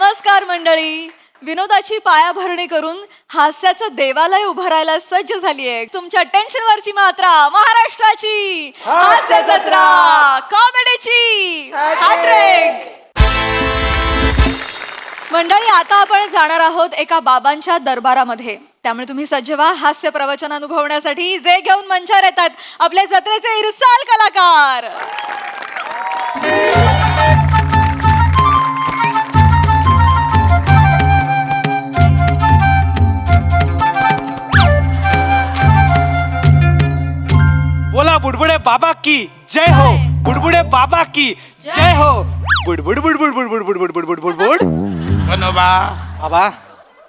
नमस्कार मंडळी. विनोदाची पायाभरणी करून हास्याचं देवालय उभारायला सज्ज झाली आहे तुमच्या टेन्शनवरची मात्रा महाराष्ट्राची हास्य जत्रा, कॉमेडीची हॅट्रिक. मंडळी, आता आपण जाणार आहोत एका बाबांच्या दरबारामध्ये. त्यामुळे तुम्ही सज्ज व्हा हास्य प्रवचन अनुभवण्यासाठी. जे घेऊन मंचावर येतात आपले जत्रेचे इरसाल कलाकार. बोला बुडबुडे बाबा की जय हो. बुडबुडे बाबा की जय हो. बुडबुड बुडबुड बुडबुड बुडबुड बुडबुड बुडबुड. बनोबा, बाबा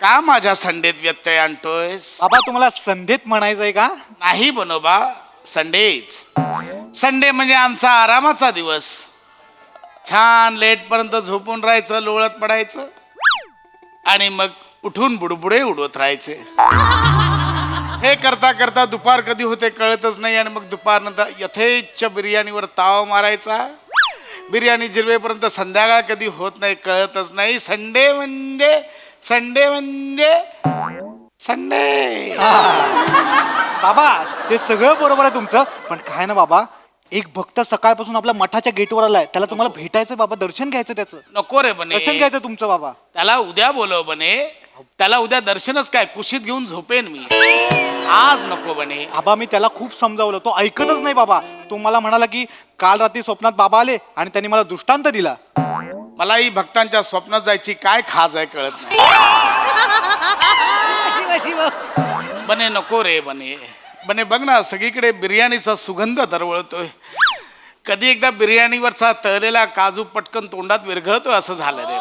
का माझ्या संडेत व्यत्यय आणतोयस? बाबा तुम्हाला संधीत म्हणायचंय का? नाही बनोबा, संडेच. संडे म्हणजे आमचा आरामाचा दिवस. छान लेट पर्यंत झोपून राहायचं, लोळत पडायचं आणि मग उठून बुडबुडे उडवत राहायचे. हे करता करता दुपार कधी होते कळतच नाही आणि मग दुपारनंतर यथेच्छ बिर्याणीवर ताव मारायचा. बिर्याणी जिरवेपर्यंत संध्याकाळ कधी होत नाही कळतच नाही. संडे म्हणजे संडे. बाबा ते सगळं बरोबर आहे तुमचं, पण काय ना बाबा, एक भक्त सकाळपासून आपल्या मठाच्या गेटवर आलाय. त्याला तुम्हाला भेटायचं बाबा, दर्शन घ्यायचं त्याचं. नको रे बने, दर्शन घ्यायचं तुमचं बाबा. त्याला उद्या बोलव बने. त्याला उद्या दर्शनच काय, कुशीत घेऊन झोपेन मी. आज नको बने. बाबा मी त्याला खूप समजावलं, तो ऐकतच नाही बाबा. तो मला म्हणाला की काल रात्री स्वप्नात बाबा आले आणि त्यांनी मला दृष्टांत दिला. मलाही भक्तांच्या स्वप्नात जायची काय खाज आहे कळत नाही. बने नको रे बने. बने बघ ना, सगळीकडे बिर्याणीचा सुगंध दरवळतोय. कधी एकदा बिर्याणीवरचा तळलेला काजू पटकन तोंडात विरघळतो असं झालं रे.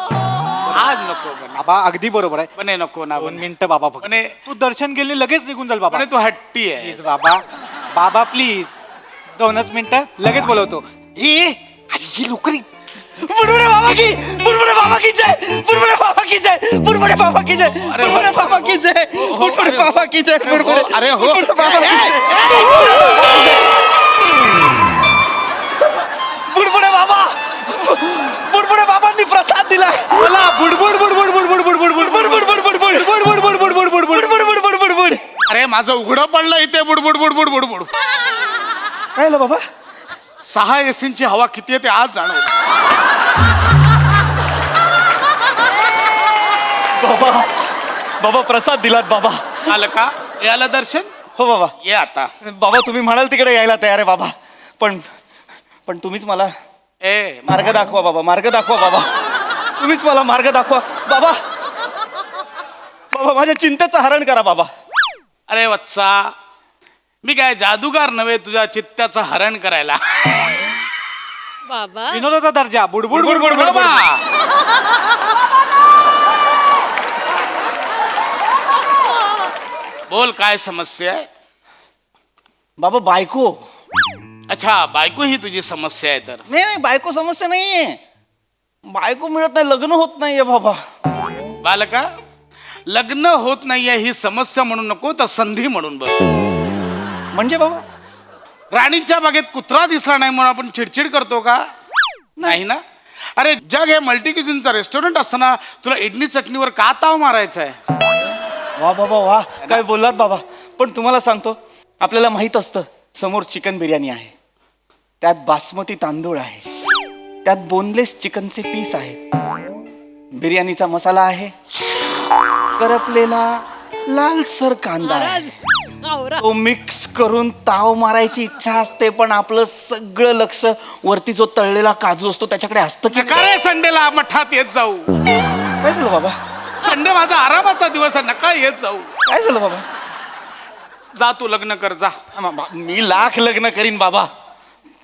आज नको बने. बाबा अगदी बरोबर आहे. बने नको ना 2 बने. मिनिटं बाबा फक्त. बने तू दर्शन गेले लगेच निघून जाईल बाबा. बने तू हट्टी आहे. प्लीज बाबा, बाबा प्लीज 2च मिनिटं लगेच बोलवतो. ही लोकरी. बुडबुडे बाबा की, बुडबुडे बाबा की जय, बुडबुडे बाबा की जय, बुडबुडे बाबा की जय, बुडबुडे बाबा की जय, बुडबुडे बाबा की जय, बुडबुडे. अरे हो. बुडबुडे बाबा की जय. बुडबुडे बाबा, बुडबुडे बाबांनी प्रसाद दिलाय मला. बुडबुड बुडबुड बुडबुड बुडबुड बुडबुड बुडबुड बुडबुड बुडबुड बुडबुड बुडबुड बुडबुड बुडबुड बुडबुड. अरे माझं उघडं पडलं इथे. बुडबुड बुडबुड बुडबुड. काय झालं बाबा? 6 एसींची हवा किती येते आज जाणवलं. बाबा, बाबा प्रसाद दिलात बाबा. आलं का? याला दर्शन. हो बाबा. ये आता. बाबा तुम्ही म्हणाल तिकडे यायला तयार आहे बाबा, पण तुम्हीच मला मार्ग दाखवा बाबा. मार्ग दाखवा बाबा. तुम्हीच मला मार्ग दाखवा बाबा. बाबा माझ्या चिंतेचं हरण करा बाबा. अरे वत्सा, मी काय जादूगार नव्हे तुझ्या चित्त्याचं हरण करायला. बाबा विनोदाचा दर्जा. बुडबुड बुडबुड बाबा. बुडबुड. बोल काय समस्या आहे? बाबा बायको. अच्छा, बायको ही तुझी समस्या आहे तर. नाही बायको समस्या नाहीये. बायको मिळत नाही, लग्न होत नाहीये बाबा. बालका, लग्न होत नाहीये ही समस्या म्हणून नको तर संधी म्हणून बघ. म्हणजे बाबा राणीच्या बागेत कुत्रा दिसला नाही म्हणून आपण चिडचिड करतो का? नाही ना. अरे जग हे मल्टी क्युझिनचं रेस्टॉरंट असताना तुला इडली चटणीवर का ताव मारायचा आहे? वा बाबा वा, काय बोललात बाबा. पण तुम्हाला सांगतो, आपल्याला माहित असतं समोर चिकन बिर्याणी आहे, त्यात बासमती तांदूळ आहे, त्यात बोनलेस चिकनचे पीस आहेत, बिर्याणीचा मसाला आहे, करपलेला लालसर कांदा आहे. तो मिक्स करून ताव मारायची इच्छा असते, पण आपलं सगळं लक्ष वरती जो तळलेला काजू असतो त्याच्याकडे असतं की नका रे संडेला मठात येत जाऊ. काय झालं बाबा? संडे माझा आरामाचा दिवस आहे, नका येत जाऊ. काय झालं बाबा? जा तू लग्न कर जा. मी लाख लग्न करीन बाबा,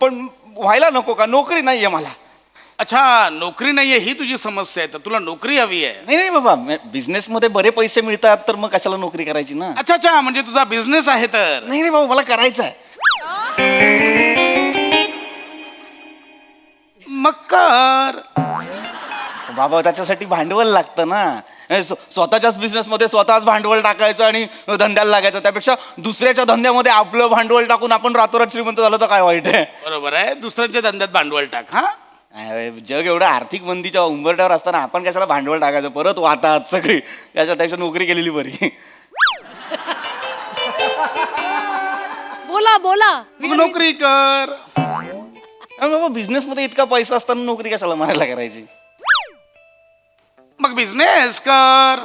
पण व्हायला नको का? नोकरी नाहीये मला. अच्छा, नोकरी नाहीये ही तुझी समस्या आहे तर तुला नोकरी हवी आहे. नाही नाही बाबा, बिझनेस मध्ये बरे पैसे मिळतात तर मग कशाला नोकरी करायची ना. अच्छा अच्छा, म्हणजे तुझा बिझनेस आहे तर. नाही नाही बाबा, मला करायचं आहे. मग कर. बाबा त्याच्यासाठी भांडवल लागतं ना. स्वतःच्याच बिझनेस मध्ये स्वतःच भांडवल टाकायचं आणि धंद्याला लागायचं, त्यापेक्षा दुसऱ्याच्या धंद्यामध्ये आपलं भांडवल टाकून आपण रातोरात श्रीमंत झालं तर काय वाईट आहे? बरोबर आहे, दुसऱ्यांच्या धंद्यात भांडवल टाक. हा जग एवढं आर्थिक मंदीच्या उंबरठ्यावर असताना आपण कशाला भांडवल टाकायचं, परत वाहतात सगळी, त्याच्यापेक्षा नोकरी केलेली बरी. बोला बोला. मग नोकरी कर. बाबा बिझनेस मध्ये इतका पैसा असताना नोकरी कशाला म्हणायला करायची? मग बिझनेस कर.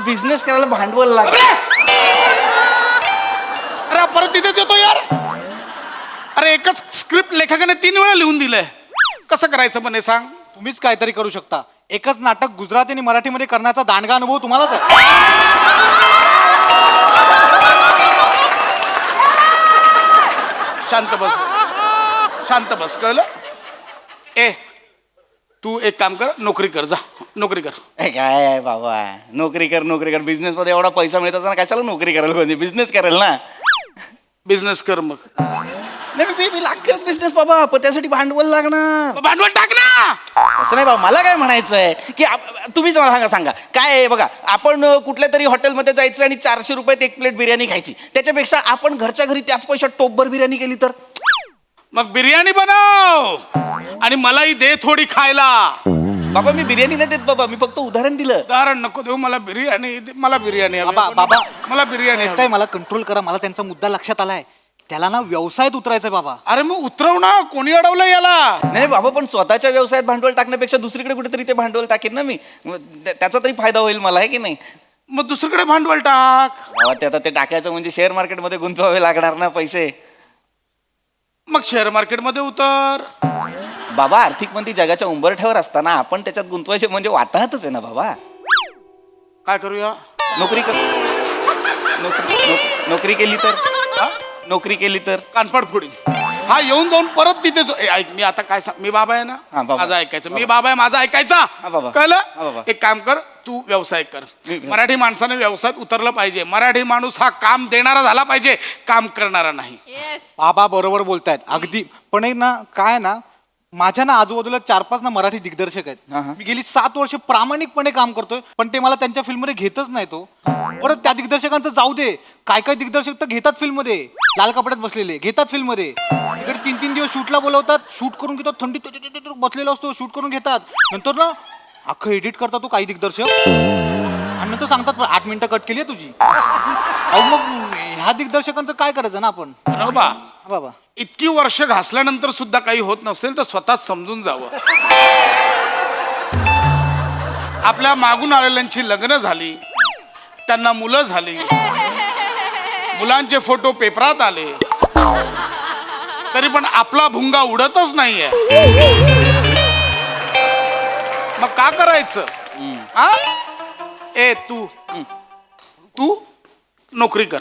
बिझनेस करायला भांडवल लागतं. अरे परत तिथेच येतो यार. अरे एकच स्क्रिप्ट लेखकाने 3 वेळा लिहून दिलंय, कसं करायचं म्हणे सांग. तुम्हीच काहीतरी करू शकता. एकच नाटक गुजराती आणि मराठीमध्ये करण्याचा दांडगा अनुभव तुम्हालाच आहे. शांत बस, शांत बस, कळलं. ए तू एक काम कर, नोकरी कर, जा नोकरी कर. काय आहे बाबा, नोकरी कर. बिझनेस मध्ये एवढा पैसा मिळत असताना कशाला नोकरी करायला पाहिजे? बिझनेस करेल ना. बिझनेस कर मग. नाही मी लागतेच बिझनेस बाबा, पण त्यासाठी भांडवल लागणार. भांडवल टाक ना. असं नाही बाबा, मला काय म्हणायचं आहे की तुम्हीच मला सांगा काय आहे. बघा, आपण कुठल्या तरी हॉटेलमध्ये जायचं आणि 400 रुपयात 1 प्लेट बिर्याणी खायची. त्याच्यापेक्षा आपण घरच्या घरी त्याच पैशात टोपभर बिर्याणी केली तर. मग बिर्याणी बनव आणि मलाही दे थोडी खायला. बाबा मी बिर्याणी नाही देत बाबा, मी फक्त उदाहरण दिलं. उदाहरण नको देऊ, मला बिर्याणी दे, मला बिर्याणी हवी. बाबा मला बिर्याणी हवी. ऐकताय, मला कंट्रोल करा. मला त्यांचा मुद्दा लक्षात आलाय. त्याला ना व्यवसायात उतरायचंय बाबा. अरे मग उतरव ना, कोणी अडवलं याला. नाही बाबा, पण स्वतःच्या व्यवसायात भांडवल टाकण्यापेक्षा दुसरीकडे कुठेतरी ते भांडवल टाकेन ना मी. त्याचा तरी फायदा होईल मला, आहे की नाही? मग दुसरीकडे भांडवल टाक. बाबा ते आता ते टाकायचं म्हणजे शेअर मार्केटमध्ये गुंतवावे लागणार ना पैसे. मग शेअर मार्केटमध्ये उतर. बाबा आर्थिक मंदी जगाच्या उंबरठ्यावर असताना आपण त्याच्यात गुंतवायचे म्हणजे वाताहतच आहे ना बाबा. काय करूया? नोकरी कर. नोकरी केली तर. हा? नोकरी केली तर कानफाड फोडी. हा येऊन जाऊन परत तिथेच. ऐक, मी आता काय सांग, मी बाबा आहे हा, ना, बाबा. माझं ऐकायचं. मी बाबा आहे, माझा ऐकायचा. हा, बाबा. हा, कळलं. बाबा. एक काम कर, तू व्यवसाय कर. मी- मराठी माणसाने व्यवसायात उतरलं पाहिजे. मराठी माणूस हा काम देणारा झाला पाहिजे, काम करणारा नाही. बाबा बरोबर बोलतायत अगदी. पण एक ना काय ना, माझ्या ना आजूबाजूला 4-5 ना मराठी दिग्दर्शक हा, हा. आहेत. मी गेली 7 वर्ष प्रामाणिकपणे काम करतोय, पण ते मला त्यांच्या फिल्ममध्ये घेतच नाही. तो परत त्या दिग्दर्शकांचं जाऊ दे, काय दिग्दर्शक तर घेतात फिल्ममध्ये, लाल कपड्यात बसलेले घेतात फिल्ममध्ये. तिकडे 3-3 दिवस शूटला बोलवतात, शूट करून घेतात, थंडीत बसलेला असतो, शूट करून घेतात. नंतर ना अख्खं एडिट करतात तो काही दिग्दर्शक, आणि नंतर सांगतात 8 मिनिटं कट केली आहे तुझी. अहो मग ह्या दिग्दर्शकांचं काय करायचं ना आपण. बरोबा, बाबा इतकी वर्ष घासल्यानंतर सुद्धा काही होत नसेल तर स्वतःच समजून जावं. आपल्या मागून आलेल्यांची लग्न झाली, त्यांना मुलं झाली, मुलांचे फोटो पेपरात आले, तरी पण आपला भुंगा उडतच नाहीये. मग का करायचं? हा? ए तू नोकरी कर.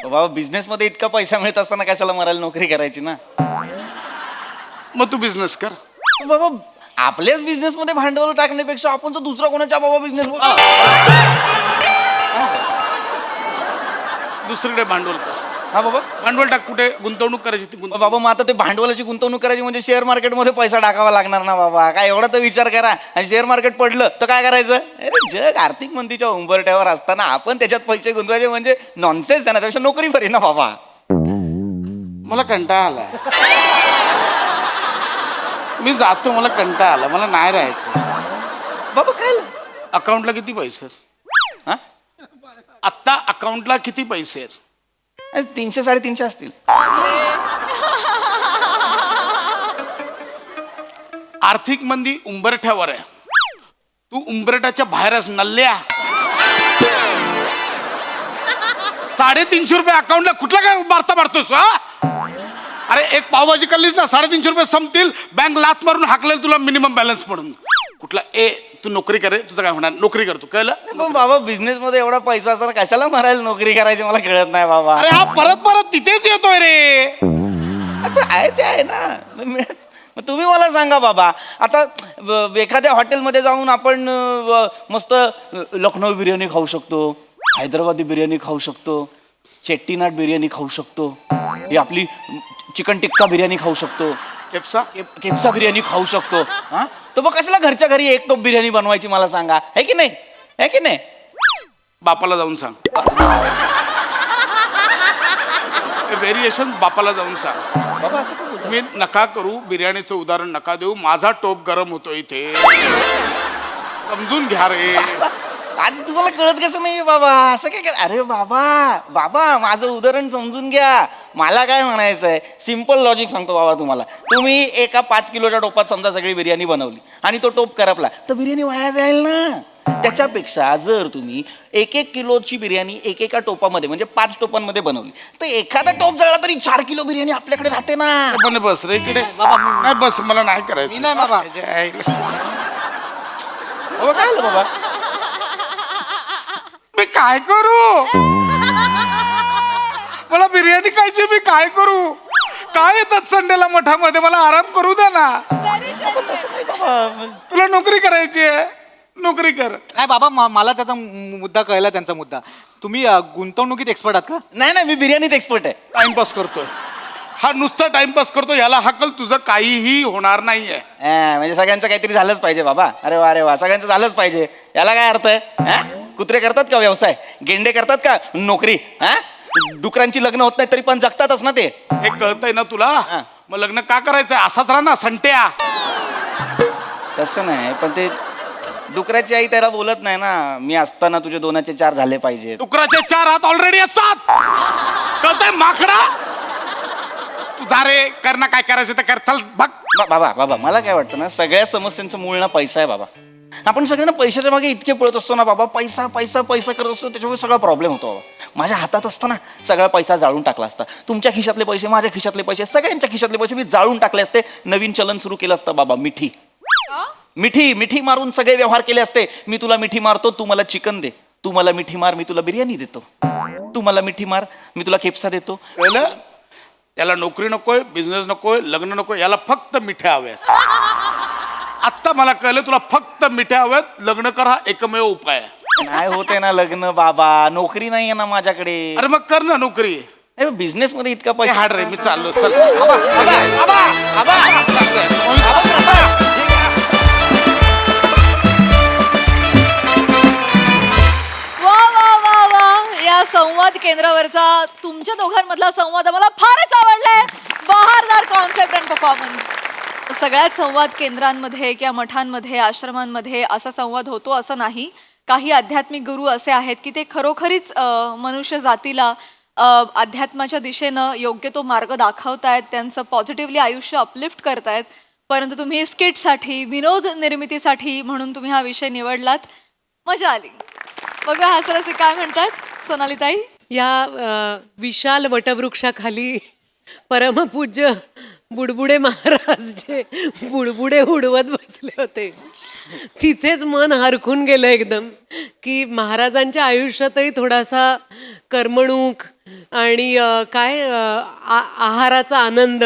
बाबा बिझनेस मध्ये इतका पैसा मिळत असताना कशाला मरायला नोकरी करायची ना. मग तू बिझनेस कर. बाबा आपल्याच बिझनेस मध्ये भांडवल टाकण्यापेक्षा आपण तर दुसरा कोणाच्या बाबा बिझनेस दुसरीकडे भांडवल कर. हा बाबा. भांडवल टाक. कुठे गुंतवणूक करायची ती गुंतवणूक. बाबा मग आता ते भांडवलाची गुंतवणूक करायची म्हणजे शेअर मार्केटमध्ये पैसा टाकावा लागणार ना बाबा. काय एवढा तर विचार करा. आणि शेअर मार्केट पडलं तर काय करायचं? अरे जग आर्थिक मंदीच्या उंबरठ्यावर असताना आपण त्याच्यात पैसे गुंतवायचे म्हणजे नॉनसेन्स आहे ना. त्यापेक्षा नोकरी बरी ना बाबा. मला कंटाळा आलाय. मी जातो, मला कंटाळा आला, मला नाही राहायचं. बाबा काय अकाउंटला किती पैसे आहेत? हा आत्ता अकाउंटला किती पैसे आहेत? 300-350 असतील. आर्थिक मंदी उंबरठ्यावर आहे, तू उंबरठ्याच्या बाहेरच नल्ल्या. 350 रुपये अकाउंटला कुठला काय मारता मारतोस? अरे एक पावभाजी खाल्लीस ना, 350 रुपये संपतील, बँक लात मारून हाकलेल तुला मिनिमम बॅलन्स म्हणून. कुठला तू नोकरी करे, तुझं काय होणार? नोकरी करतो, कळलं? पण बाबा बिझनेस मध्ये एवढा पैसा असताना कशाला मरायला नोकरी करायची मला कळत नाही बाबा. अरे हा परत तिथेच येतोय रे. आहे ते आहे ना. मग तुम्ही मला सांगा बाबा, आता एखाद्या हॉटेलमध्ये जाऊन आपण मस्त लखनौ बिर्याणी खाऊ शकतो, हैदराबादी बिर्याणी खाऊ शकतो, चेट्टीनाड बिर्याणी खाऊ शकतो, ही आपली चिकन टिक्का बिर्याणी खाऊ शकतो, केप्सा बिर्याणी खाऊ शकतो. हा तर मग कशाला घरच्या घरी एक टोप बिर्याणी बनवायची मला सांगा. है की नाही? है की नाही? बापाला जाऊन सांग. व्हेरिएशन बापाला जाऊन सांग. बाबा असं का बोलता? तुम्ही नका करू, बिर्याणीचं उदाहरण नका देऊ. माझा टोप गरम होतो इथे, समजून घ्या रे. आधी तुम्हाला कळत कसं नाही बाबा असं काय अरे बाबा बाबा माझं उदाहरण समजून घ्या. मला काय म्हणायचं आहे, सिम्पल लॉजिक सांगतो बाबा तुम्हाला. तुम्ही एका 5 किलोच्या टोपात समजा सगळी बिर्याणी बनवली आणि तो टोप करपला तर बिर्याणी वाया जाईल ना. त्याच्यापेक्षा जर तुम्ही 1-1 किलोची बिर्याणी एकेका टोपामध्ये म्हणजे 5 टोपांमध्ये बनवली तर एखादा टोप जळला तरी 4 किलो बिर्याणी आपल्याकडे राहते ना. पण बस रे इकडे. नाही बस, मला नाही करायचं. मी नाही बाबा. त्याच्या आईला. बाबा काय आलं बाबा? मी काय करू? मला बिर्याणी खायची, मी काय करू? काय येतात संडेला मठामध्ये, मला आराम करू द्या ना. तसं नाही बाबा. तुला नोकरी करायची आहे, नोकरी कर. नाही बाबा मला त्याचा मुद्दा कळला, त्यांचा मुद्दा. तुम्ही गुंतवणुकीत एक्सपर्ट आहात का? नाही नाही मी बिर्याणीत एक्सपर्ट आहे. टाइमपास करतोय हा, नुसता टाइमपास करतो. याला हकल तुझं काहीही होणार नाहीये. म्हणजे सगळ्यांचं काहीतरी झालंच पाहिजे बाबा. अरे वा सगळ्यांचं झालंच पाहिजे. याला काय अर्थ आहे? कुत्रे करतात का व्यवसाय? गेंडे करतात का नोकरी? डुकरांची लग्न होत नाही तरी पण जगतातच ना ते. हे कळतंय ना तुला? मग लग्न का करायचंय? असाच राहा ना संट्या. तसं नाही पण ते डुकराची आई त्याला बोलत नाही ना, मी असताना तुझे 2चे 4 झाले पाहिजेत. डुकराचे 4 हात ऑलरेडी असतात, कळतंय माकडा? तू जा रे, कर ना काय करायचं तर कर. चल बघ. बाबा बाबा मला काय वाटतं ना, सगळ्या समस्यांचं मूळ ना पैसा आहे बाबा. आपण सगळ्यांना पैशाच्या मागे इतके पळत असतो ना बाबा, पैसा पैसा पैसा करत असतो, त्याच्यामुळे सगळा प्रॉब्लेम होतो बाबा. माझ्या हातात असताना सगळा पैसा जाळून टाकला असता. तुमच्या खिशातले पैसे, माझ्या खिशातले पैसे, सगळ्यांच्या खिशातले पैसे मी जाळून टाकले असते. नवीन चलन सुरू केलं असतं बाबा. मिठी मिठी मिठी मारून सगळे व्यवहार केले असते. मी तुला मिठी मारतो, तू मला चिकन दे. तू मला मिठी मार, मी तुला बिर्याणी देतो. तू मला मिठी मार, मी तुला खेपसा देतो. कळलं? याला नोकरी नकोय, बिझनेस नकोय, लग्न नकोय, याला फक्त मिठ्या हव्यात. आत्ता मला कळलं, तुला फक्त मिठ्या हव्यात. लग्न कर, हा एकमेव उपाय आहे. नाही होते ना लग्न बाबा, नोकरी नाही आहे ना माझ्याकडे. अरे मग कर ना नोकरी. बिझनेस मध्ये इतका हे पैसा. हाड रे, मी चाललो. चल वा वा वा वा, या संवाद केंद्रावरचा तुमच्या दोघांमधला संवाद आम्हाला फारच आवडलाय. बहारदार कॉन्सेप्ट अँड परफॉर्मन्स. सगळ्याच संवाद केंद्रांमध्ये किंवा मठांमध्ये, आश्रमांमध्ये असा संवाद होतो असं नाही. काही आध्यात्मिक गुरु असे आहेत की ते खरोखरीच मनुष्य जातीला अध्यात्माच्या दिशेनं योग्य तो मार्ग दाखवतायत, त्यांचं पॉझिटिव्हली आयुष्य अपलिफ्ट करतायत. परंतु तुम्ही स्किटसाठी, विनोद निर्मितीसाठी म्हणून तुम्ही हा विषय निवडलात. मजा आली. बघा हासरसे काय म्हणतात सोनालीताई. या विशाल वटवृक्षाखाली परमपूज्य बुडबुडे महाराज जे बुडबुडे उडवत बसले होते, तिथेच मन हरखून गेलं एकदम की महाराजांच्या आयुष्यातही थोडासा करमणूक आणि आहाराचा आनंद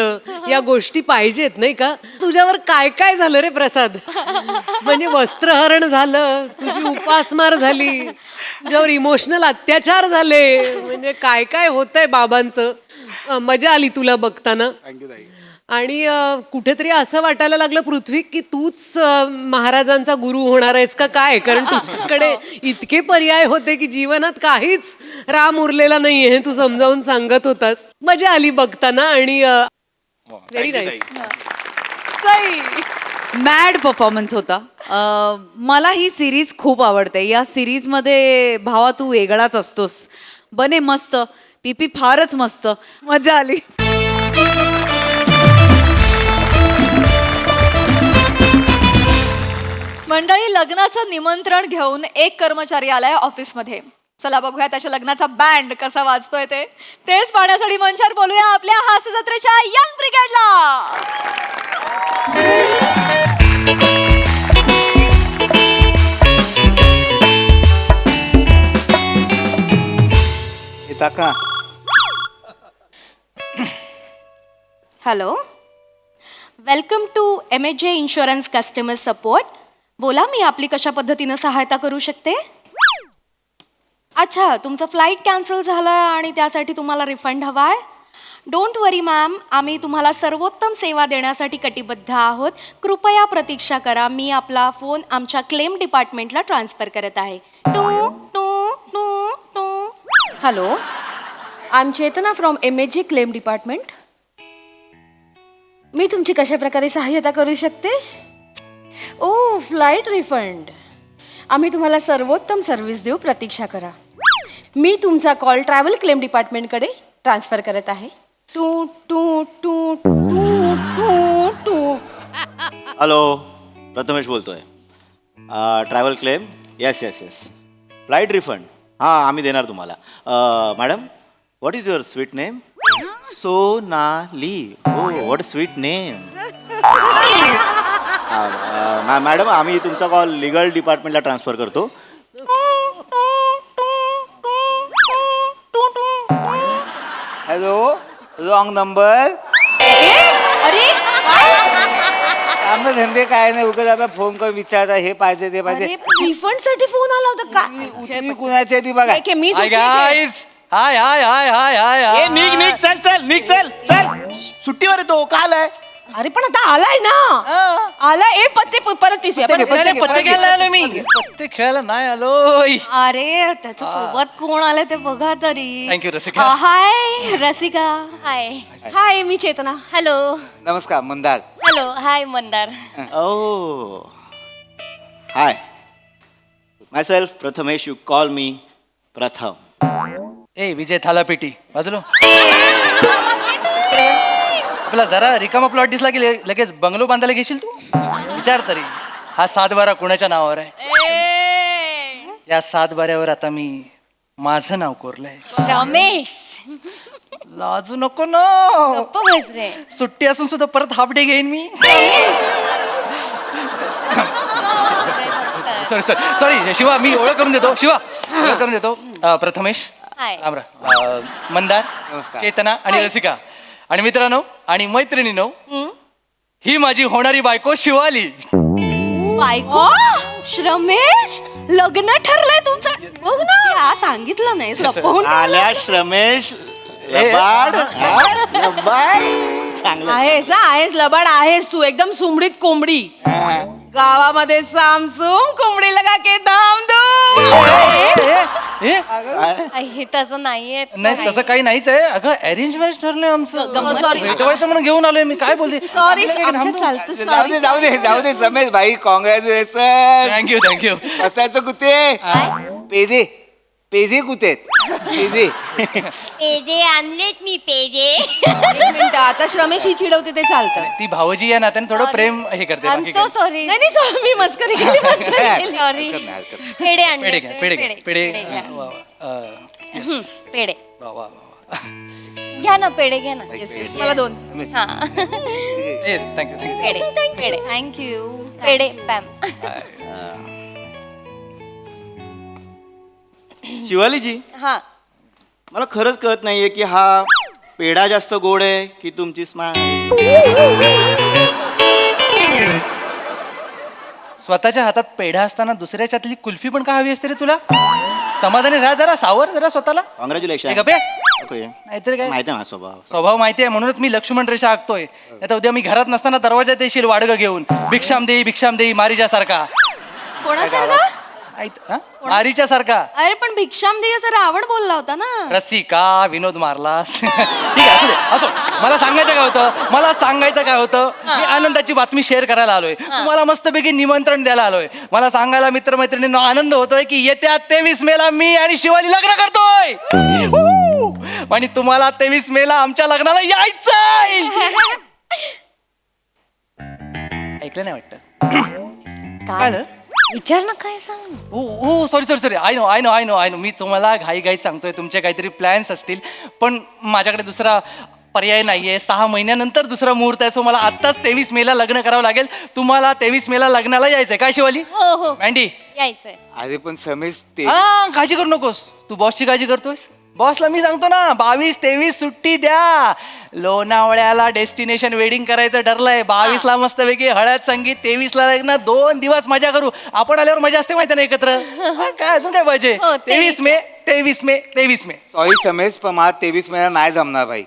या गोष्टी पाहिजेत नाही का. तुझ्यावर काय काय झालं रे प्रसाद. म्हणजे वस्त्रहरण झालं, तुझी उपासमार झाली, तुझ्यावर इमोशनल अत्याचार झाले, म्हणजे काय काय होतंय बाबांचं. मजा आली तुला बघताना. आणि कुठेतरी असं वाटायला लागलं पृथ्वी की तूच महाराजांचा गुरु होणार आहेस का काय, कारण तुझ्याकडे इतके पर्याय होते की जीवनात काहीच राम उरलेला नाहीये हे तू समजावून सांगत होतास. मजा आली बघताना आणि very nice. Sai. Mad performance होता. मला ही सिरीज खूप आवडते. या सिरीजमध्ये भावा तू वेगळाच असतोस. बने मस्त. पीपी फारच मस्त. मजा आली. मंडळी, लग्नाचं निमंत्रण घेऊन एक कर्मचारी आलाय ऑफिसमध्ये. चला बघूया त्याच्या लग्नाचा बँड कसा वाजतोय तेच पाहण्यासाठी मंचावर बोलूया आपल्या हास्य जत्रेच्या यंग ब्रिगेडला. येता का? Hello, welcome to MHJ insurance customer support. बोला, मी आपली कशा पद्धतीनं सहायता करू शकते? अच्छा, तुमचं फ्लाईट कॅन्सल झालं आणि त्यासाठी तुम्हाला रिफंड हवा आहे. डोंट वरी मॅम, आम्ही तुम्हाला सर्वोत्तम सेवा देण्यासाठी कटिबद्ध आहोत. कृपया प्रतीक्षा करा. मी आपला फोन आमच्या क्लेम डिपार्टमेंटला ट्रान्सफर करत आहे. टू टू टू टू. Hello, I am Chetna from MHJ claim department. मी तुमची कशा प्रकारे सहाय्यता करू शकते? Oh flight refund. आम्ही तुम्हाला सर्वोत्तम सर्व्हिस देऊ, प्रतीक्षा करा. मी तुमचा कॉल ट्रॅव्हल क्लेम डिपार्टमेंटकडे ट्रान्सफर करत आहे. टू टू टू टू टू टू. हॅलो, प्रथमेश बोलतोय. Travel claim. Yes yes yes. Flight refund. हां, आम्ही देणार तुम्हाला. Madam, what is your sweet name? Sonali. हो, व्हॉट स्वीट नेम. मॅडम, आम्ही तुमचा कॉल लिगल डिपार्टमेंटला ट्रान्सफर करतो. Hello, wrong number. अरे काम धंदे काय नाही, उगाच आपला फोन करून विचारता हे पाहिजे ते पाहिजे. रिफंड साठी फोन आला होता का? तुम्ही कुणाची आहे ती बघा. ठीक आहे, मी हाय सुटली आहे. गाईज. हाय हाय हाय हाय हाय हाय. निघ निघ, चल चल, निघ चल चल. सुट्टीवर येतो, का आलाय? अरे पण आता आलाय ना. आलाय. पत्ते परत पिसूया. पत्ते घे, परत- पत्ते घे. आलो मी. पत्ते खेळायला नाही आलोय. अरे त्याच्या सोबत कोण आले ते बघा तरी. Thank you Rasika. Hi Rasika. Hi hi, मी चेतना. हॅलो नमस्कार Mandar. Hello hi Mandar. Oh hi, my self Prathamesh. You call me Pratham. ए विजय थालापेटी बाजूलो. आपला जरा रिकामा प्लॉट दिसला की लगेच बंगलो बांधायला घेशील तू? विचार तरी, हा 7/12 कुणाच्या नावावर आहे? या 7/12वर आता मी माझं नाव कोरलंय. रमेश लाजू नको ना. गप्प बस रे. सुट्टी असून सुद्धा परत हाफ डे घेईन मी. सॉरी सॉरी सॉरी शिवा, मी ओळख करून देतो. शिवा, ओळख करून देतो. प्रथमेश, हाय. मंदार, नमस्कार. चेतना आणि रसिका. आणि मित्रांनो आणि मैत्रिणीनो, ही माझी होणारी बायको शिवाली. बायको श्रमेश, लग्न ठरलंय तुमचं. बघ ना, सांगितलं नाही लपवून. आल्या श्रमेश लबाड. लबाड चांगलं. आहेस हा, आहेस लबाड आहेस तू. एकदम सुमडीत कोंबडी. गावामध्ये सामसूम कोंबडी लगा के धाम हे तसं नाहीये. नाही तसं काही नाहीच आहे. अगं अरेंज मॅरेज ठरलंय आमचं. सॉरी. भेटवायचं म्हणून घेऊन आलोय मी. काय बोलते? सॉरी, आमच्या चालतं. जाऊ दे जाऊ दे जाऊ दे समेश भाई, कॉंग्रॅच्युलेशन. Thank you thank you. असायचं कुठे पेजे पेजे कुठे पेजे. पेजे आणलेत मी पेजे. एक मिनिट, आता श्रमेश ही चिडवते ते चालतं. ती भावजी या नात्याने थोडं प्रेम हे करते. आय एम बाकी सो काही. सॉरी. नाही नाही, sorry, मी मस्करी केली, मस्करी केली. सॉरी. पेढे आणले. पेढे घ्या, पेढे घ्या, पेढे. घ्या. वा, वा. पेढे वा, वा, वा. घ्या ना, पेढे घ्या ना. मला 2. हा. Yes, thank you thank you. पेढे पेढे थँक्यू. पेढे पॅम. शिवालीजी, हा. मला खरंच कळत नाहीये की हा पेढा जास्त गोड आहे की तुमची स्माईल. स्वतःच्या हातात पेढा असताना दुसऱ्याच्यातली कुल्फी पण का हवी असते रे तुला? समाधानी राहा जरा, सावर जरा स्वतःला. कॉंग्रॅच्युलेशन. गप्पे. ओके, नाहीतर काय, माहिती आहे ना स्वभाव. स्वभाव माहिती आहे म्हणूनच मी लक्ष्मण रेषा आखतोय. आता उद्या मी घरात नसताना दरवाजात येशील वाडगं घेऊन, भिक्षाम देई मारीच्या सारखा. कोणासारखा? मारीच्या सारखा. अरे पण भिक्षाम दे असं रावण बोलला होता ना. रसिका, विनोद मारलास. ठीक आहे, असू दे, असो. मला सांगायचं काय होतं, मी आनंदाची बातमी शेअर करायला आलोय. तुम्हाला मस्तपैकी निमंत्रण द्यायला आलोय. मला सांगायला मित्रमैत्रिणींना आनंद होतोय की येत्या 23 मेला मी आणि शिवाली लग्न करतोय. आणि तुम्हाला 23 मेला आमच्या लग्नाला यायचंय. ऐकलं नाही वाटतं? काय विचार ना, काय सांग. हो सॉरी आय नो मी तुम्हाला घाई सांगतोय. तुमचे काहीतरी प्लॅन्स असतील, पण माझ्याकडे दुसरा पर्याय नाहीये. 6 महिन्यानंतर दुसरा मुहूर्त आहे. सो मला आत्ताच 23 मेला लग्न करावं लागेल. तुम्हाला 23 मेला लग्नाला यायचंय काय शिवाली? हो मँडी यायचंय. अरे पण समेश ते काळजी करू नकोस. तू बॉसची काळजी करतोयस. बॉसला मी सांगतो ना, 22-23 सुट्टी द्या. लोणावळ्याला डेस्टिनेशन वेडिंग करायचं ठरलंय. 22ला मस्तपैकी हळद संगीत, 23ला लग्न. 2 दिवस मजा करू. आपण आल्यावर मजा असते माहिती ना एकत्र. काय अजून काय पाहिजे? हो, 23 मे. सॉरी समेश, पण मला 23 महिना नाही जमणार भाई.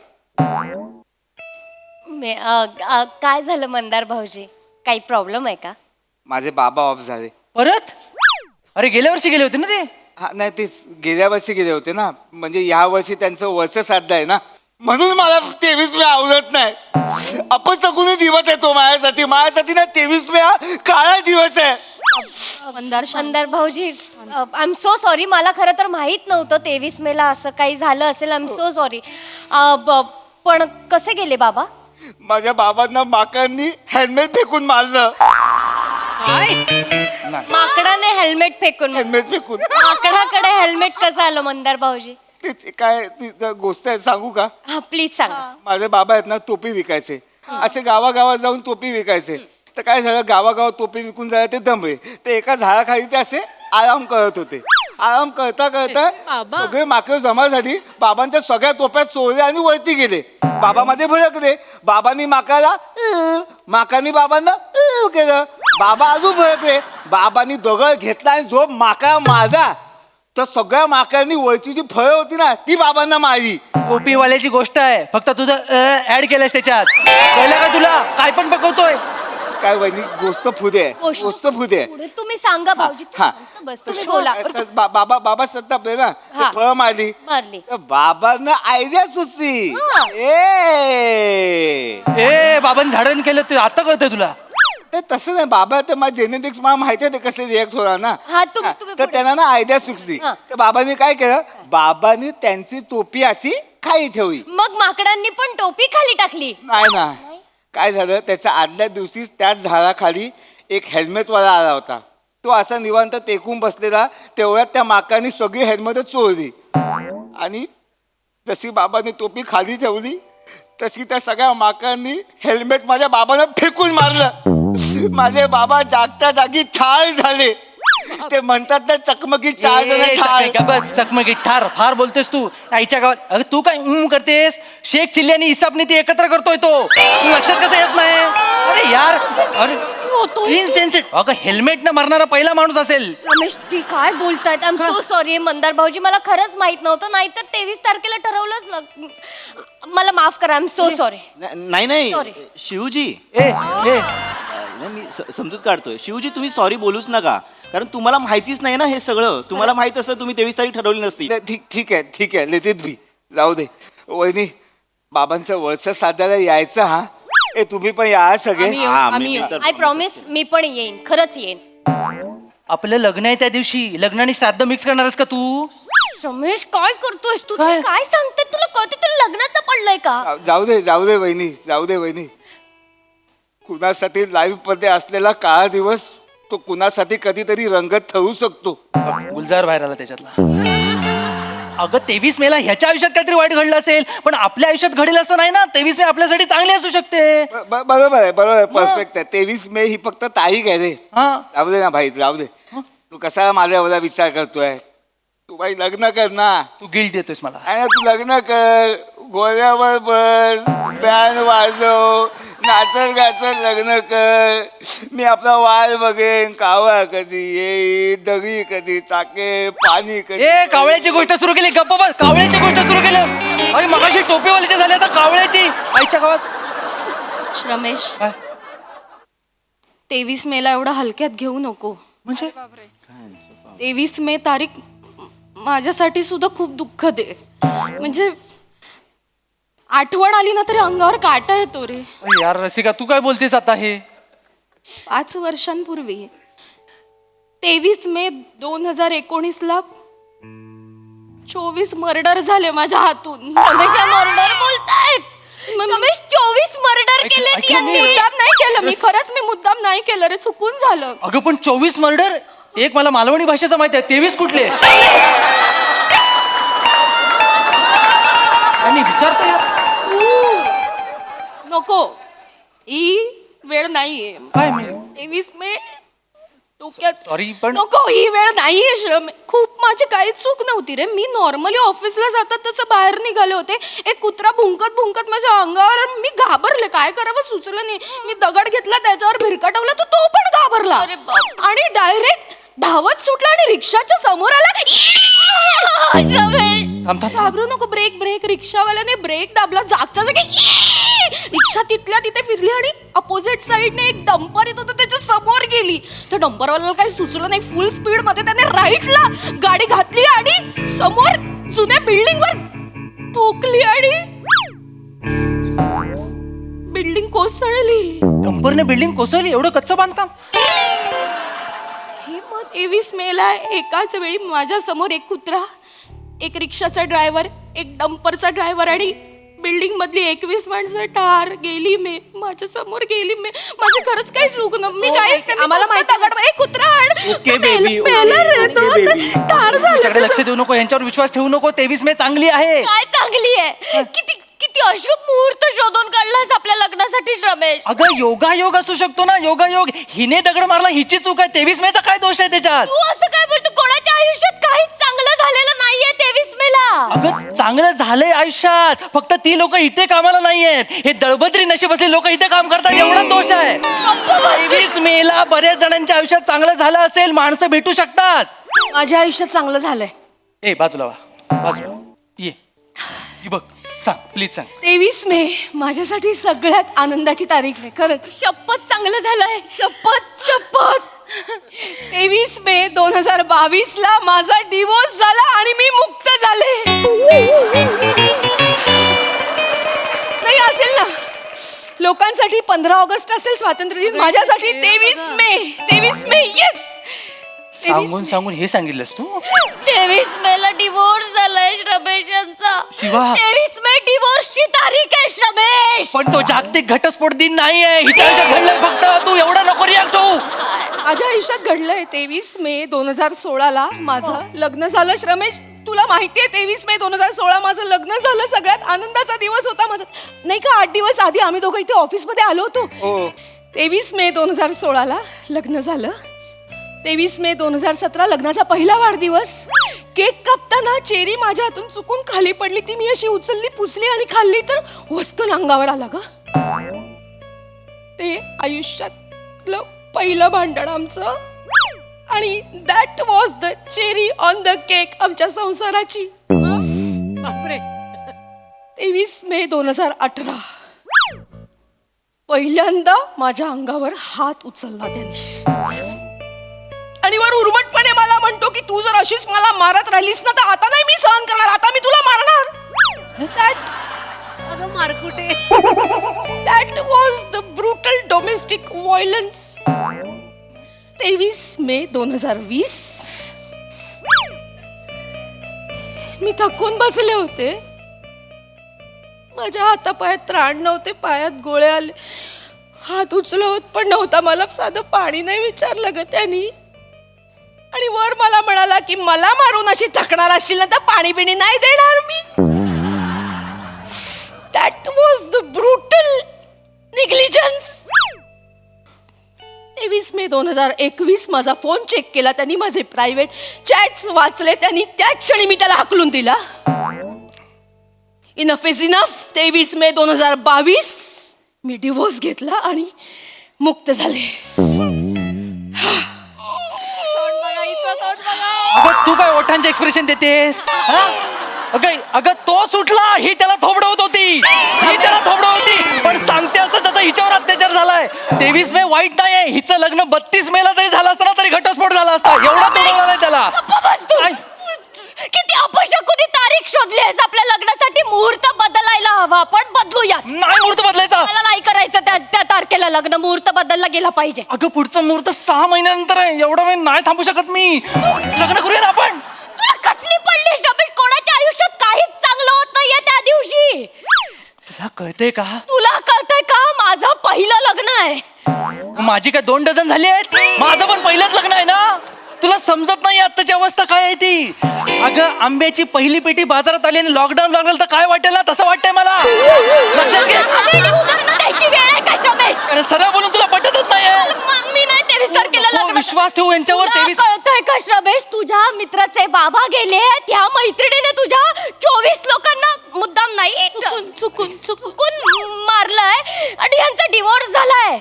काय झालं मंदार भाऊजी? काही प्रॉब्लेम आहे का? माझे बाबा ऑफ झाले परत. अरे गेल्या वर्षी गेले होते ना ते. हा नाही, तेच गेल्या वर्षी गेले होते ना. म्हणजे या वर्षी त्यांचं वर्ष श्राद्ध आहे ना, म्हणून मला 23 मे आवडत नाही. अपसकुनी दिवस आहे तो माझ्यासाठी ना 23 मे हा काळा दिवस आहे. मंदार भाऊजी आय एम सो सॉरी. मला खरं तर माहित नव्हतं 23 मेला असं काही झालं असेल. I am so sorry. पण कसे गेले बाबा? माझ्या बाबांना माकांनी हेल्मेट फेकून मारलं. माकडाने हेल्मेट फेकून हेल्मेट फेकून. माकडाकडे हेल्मेट कसं आलं मंदार भाऊजी? ते काय ती गोष्ट आहे सांगू का? हा प्लीज सांगा. माझे बाबा आहेत ना टोपी विकायचे. असे गावागावात जाऊन टोपी विकायचे. तर काय झालं गावागावात टोपी विकून झालं ते दमले. ते एका झाडाखाली ते असे आराम करत होते. आराम करता करता सगळे माकड जमा झाली. बाबांच्या सगळ्या टोप्या चोरल्या आणि वरती गेले. बाबा माझे भडकले. बाबांनी माकानी बाबांना केलं. बाबा अजून भडकले. बाबांनी दगड घेतला आणि जो माका मारला तर सगळ्या माकडांनी वरची जी फळं होती ना ती बाबांना मारली. टोपीवाल्याची गोष्ट आहे, फक्त तुझं ऍड केलंयस त्याच्यात. कळलं का तुला? काय पण पकवतोय. काय वहिनी गोष्ट फुदे आहे. गोष्ट फुदे आहे. पुढे तुम्ही सांगा भाऊजी. हा. बस तुम्ही बोला. बाबा सत्तापले ना हा. फळ मारली. तर बाबांना आयडिया सुचली. ए बाबांनी झाडण केलं ते आता कळतंय तुला? ते तसं नाही बाबा ते माझ्या जेनेटिक्स मला माहिती आहे ते कसे रिॲक्ट होणार ना. हा, तुम्ही तर पुढे त्यांना ना आयडिया सुचली. हा. तर बाबांनी काय केलं बाबांनी त्यांची टोपी अशी खाली ठेवली. मग माकडांनी पण टोपी खाली टाकली. नाही ना काय झालं त्याच्या आदल्या दिवशीच त्याच झाडाखाली एक हेल्मेटवाला आला होता. तो असा निवांत टेकून बसलेला. तेवढ्यात त्या माकांनी सगळी हेल्मेट चोरली आणि जशी बाबांनी टोपी खाली ठेवली तशी त्या सगळ्या माकांनी हेल्मेट माझ्या बाबांना फेकून मारलं. माझे बाबा जागच्या जागी ठार झाले. ते म्हणतात ना चकमकी 4 जण ठार. चकमकी ठार फार बोलतेस तू आईच्या गावात. अगं तू काय करतेस? शेख चिल्ली आणि इसाब नीती एकत्र करतोय तो. तू लक्षात कसं येत नाही? अरे यार अरे इनसेन्सिटिव्ह. अगं हेल्मेट न मारणारा पहिला माणूस असेल. रमेश ती काय बोलतायत? I am so sorry Mandar भाऊजी. मला खरंच माहित नव्हतं. नाहीतर 23 तारखेला ठरवलंच. मला माफ करा. I am so sorry. नाही Sorry. शिवजी ए नाही, मी समजूत काढतोय. शिवजी तुम्ही सॉरी बोलूच नका, कारण तुम्हाला माहितीच नाही ना हे सगळं. तुम्हाला माहित असतं तुम्ही 23 तारीख ठरवली नसती. ठीक आहे लेतीत भी जाऊ दे. वहिनी बाबांचं वळसा साधायला यायचं. हा ए तुम्ही पण या सगळे. आय प्रॉमिस मी पण येईन. खरंच येईन. आपलं लग्न आहे त्या दिवशी. लग्न आणि श्राद्ध मिक्स करणारस का तू? रमेश काय करतोयस तू? काय? काय सांगते? तुला कळते? तुला लग्नाचं पडलंय का? जाऊ दे वहिनी. कुणासाठी लाईव्ह मध्ये असलेला काळा दिवस तो कुणासाठी कधीतरी रंगत ठरू शकतो. गुलजार बाहेर आला त्याच्यातला. अगं 23 मेला ह्याच्या आयुष्यात काहीतरी वाईट घडलं असेल, पण आपल्या आयुष्यात घडेल असं नाही ना. 23 मे आपल्यासाठी चांगली असू शकते. बरोबर आहे परफेक्ट आहे. 23 मे ही फक्त तारीख आहे रे. हा जाऊ दे ना भाई जाऊ दे. तू कसा माझ्या एवढा विचार करतोय? तू बाई लग्न कर ना. तू गिल्ट देतोयस मला. आणि तू लग्न कर. गोळ्यावर बस बँड वाजव नाचर गाचर लग्न कर. मी आपला वाल बघेन. कावळा कधी येईल दगडी कधी चाके पाणी कधी. ए कावळ्याची गोष्ट सुरू केली. गप्पा बस. कावळ्याची गोष्ट सुरू केलं. अरे मगाशी टोपीवाल्याची झाली आता कावळ्याची. आईच्या गावात. रमेश काय? 23 मेला एवढा हलक्यात घेऊ नको. म्हणजे 23 मे तारीख माझ्यासाठी सुद्धा खूप दुःखद आहे. म्हणजे आठवण आली ना तरी अंगावर काटा येतो रे. अरे यार रसिका तू काय बोलतेस आता हे? 5 वर्षांपूर्वी 23 मे 2019ला 24 मर्डर झाले माझ्या हातून. रमेश मर्डर बोलतायत. रमेश 24 मर्डर केलेत ऐक- यांनी. मुद्दाम नाही केलं मी. खरंच मी मुद्दाम नाही केलं रे. चुकून झालं. अगं पण 24 मर्डर. एक मला मालवणी भाषेचं माहिती आहे. 23 कुठले? आणि विचारतो यार. नको ही वेळ नाहीये. काय मी 23 मे डोक्यात सॉरी पण नको ही वेळ नाहीये. श्रम खूप माझी काही चूक नव्हती रे. मी नॉर्मली ऑफिसला जातात तसं बाहेर निघाले होते. एक कुत्रा भुंकत माझ्या अंगावर. मी घाबरले. काय करावं सुचलं नाही. मी दगड घेतला त्याच्यावर भिरकाटवला तर तो पण घाबरला आणि डायरेक्ट धावत सुटला आणि रिक्षाच्या समोर आला. थांब. घाबरू नको. ब्रेक रिक्षावाल्याने ब्रेक दाबला. जागच्या जागी रिक्षा तिथल्या तिथे फिरली आणि अपोजिट साइडने एक डंपर येत होतं त्याच्या समोर गेली. तर डंपरवाल्याला काही सुचलं नाही. फुल स्पीड मध्ये त्याने राईटला गाडी घातली आणि समोर जुन्या बिल्डिंग वर ठोकली आणि कोसळली. डंपरने बिल्डिंग कोसळली, एवढं कच्चं बांधकाम. 23 मेला एकाच वेळी माझ्या समोर एक कुत्रा, एक रिक्षाचा ड्रायव्हर, एक डंपरचा ड्रायव्हर आणि बिल्डिंग मधली 21 माणसं ठार गेली. माझ्या समोर गेली. माझं खरंच काही चूक न मी काहीच नाही. आम्हाला माहिती दगड एक कुत्रा Okay, baby, ठार झालं. त्याच्याकडे लक्ष देऊ नको, यांच्यावर विश्वास ठेवू नको. 23 मे चांगली आहे. काय चांगली आहे? किती किती अशुभ मुहूर्त शोधून काढलास आपल्या लग्नासाठी रमेश. अगं योगायोग असू शकतो ना, योगायोग. हिने दगड मारला, हिची चूक आहे. 23 मेचा काय दोष आहे त्याच्यात? तू असं काय बोलतो? कोणाच्या आयुष्यात काहीच चांगलं झालेलं नाहीये 23 मेला. अगं चांगलं झालंय आयुष्यात, फक्त ती लोक इथे कामाला नाहीयेत. हे दळबद्री नशीब असले लोक इथे काम करतात, एवढा दोष आहे. 23 मेला बऱ्याच जणांच्या आयुष्यात चांगलं झालं असेल, माणसं भेटू शकतात. माझ्या आयुष्यात चांगलं झालंय. ए बाजूला वा, बाजूला ये. बघ, सांग प्लीज सांग. 23 मे माझ्यासाठी सगळ्यात आनंदाची तारीख आहे खरंच. शपथ चांगलं झालंय. शपथ शपथ. 23 मे 2022 ला माझा डिवोर्स झाला आणि मी मुक्त झाले. नाही असेल ना, लोकांसाठी 15 ऑगस्ट असेल स्वातंत्र्य दिन, माझ्यासाठी 23 मे येस. सांगून सांगून हे सांगितलंस तू. 23 मेला डिवोर्स झालाय रमेश यांचा. शिवा. 23 मे डिवोर्सची तारीख आहे रमेश. पण तो जागतिक घटस्फोट दिन नाहीये. हिच्या आयुष्यात घडलंय फक्त. तू एवढा नको रिॲक्ट होऊ. माझ्या आयुष्यात घडलंय. 23 मे 2016 ला माझं लग्न झालं. रमेश तुला माहितीये 23 मे 2016 माझं लग्न झालं. सगळ्यात आनंदाचा दिवस होता माझा. नाही का 8 दिवस आधी आम्ही दोघं इथे ऑफिसमध्ये आलो होतो. 23 मे 2016 ला लग्न झालं. 23 मे 2017 लग्नाचा पहिला वाढदिवस. केक कापताना चेरी माझ्या हातून चुकून खाली पडली. ती मी अशी उचलली, पुसली आणि खाल्ली तर वस्कन अंगावर आला ग. ते आयुष्यातलं पहिलं भांडण आमचं आणि that was the cherry on the cake आमच्या संसाराची. बापरे. 23 मे 2018 पहिल्यांदा माझ्या अंगावर हात उचलला त्याने आणि वर उर्मटपणे मला म्हणतो की तू जर अशीच मला मारत राहिलीस ना तर आता नाही मी सहन करणार, आता मी तुला मारणार. अगं Markute. That was the brutal domestic violence. 23 मे 2020 मी थकून बसले होते. माझ्या हातापायात त्राण नव्हते, पायात गोळे आले. हात उचलत पण नव्हता. मला साधं पाणी नाही विचारलं ग त्यांनी. आणि वर मला म्हणाला की मला मारून अशी थकणार असशील ना तर पाणी पिणी नाही देणार मी. That was the brutal negligence. 23 मे 2021 माझा फोन चेक केला त्यांनी. माझे प्रायव्हेट चॅट्स वाचले त्यांनी. त्याच क्षणी मी त्याला हाकलून दिला. Enough is enough. 23 may 2022 me divorce घेतला आणि मुक्त झाले. अगं तू काय ओठांचे एक्सप्रेशन देतेस? अगं तो सुटला, ही त्याला थोबडवत होती. पण सांगते असं त्याचा हिच्यावर अत्याचार झालाय. 23 मे वाईट नाहीये. हिचं लग्न 32 मेला जरी झालं असतं ना तरी घटस्फोट झाला असता. एवढा तोडला नाही त्याला. किती अपशकुनी तारीख शोधली आहेस आपल्या लग्नासाठी. मुहूर्त बदलायला हवा, पण बदलूया. नाही मुहूर्त बदलायचा. मला नाही करायचं त्या तारखेला लग्न. मुहूर्त बदलला गेला पाहिजे. अगं पुढचं मुहूर्त 6 महिन्यानंतर आहे. एवढा वेळ नाही थांबू शकत मी. लग्न करूया ना आपण. तुला कसली पडली रमेश? कोणाच्या आयुष्यात काहीच चांगलं होत नाहीये त्या दिवशी. तुला कळतंय का? तुला कळतंय का? माझं पहिलं लग्न आहे. माझी काय 2 डझन झाली आहेत? माझं पण पहिलंच लग्न आहे ना. तुला समजत नाही आत्ताची अवस्था काय आहे ती. अगं आंब्याची पहिली पेटी बाजारात आली आणि लॉकडाऊन लागलं तर काय वाटेल ना तसं वाटतंय मला. लक्षात घे. उदाहरणं द्यायची वेळ आहे का रमेश? अरे सरळ बोलून तुला पटतच नाहीये. मी नाही 23 तारखेला लग्न. विश्वास ठेवू यांच्यावर. तुला 23 कळतंय का रमेश? तुझ्या मित्राचे बाबा गेले. त्या मैत्रिणीने तुझ्या 24 लोकांना मुद्दाम नाही चुकून मारलंय आणि यांचा डिवोर्स झालाय.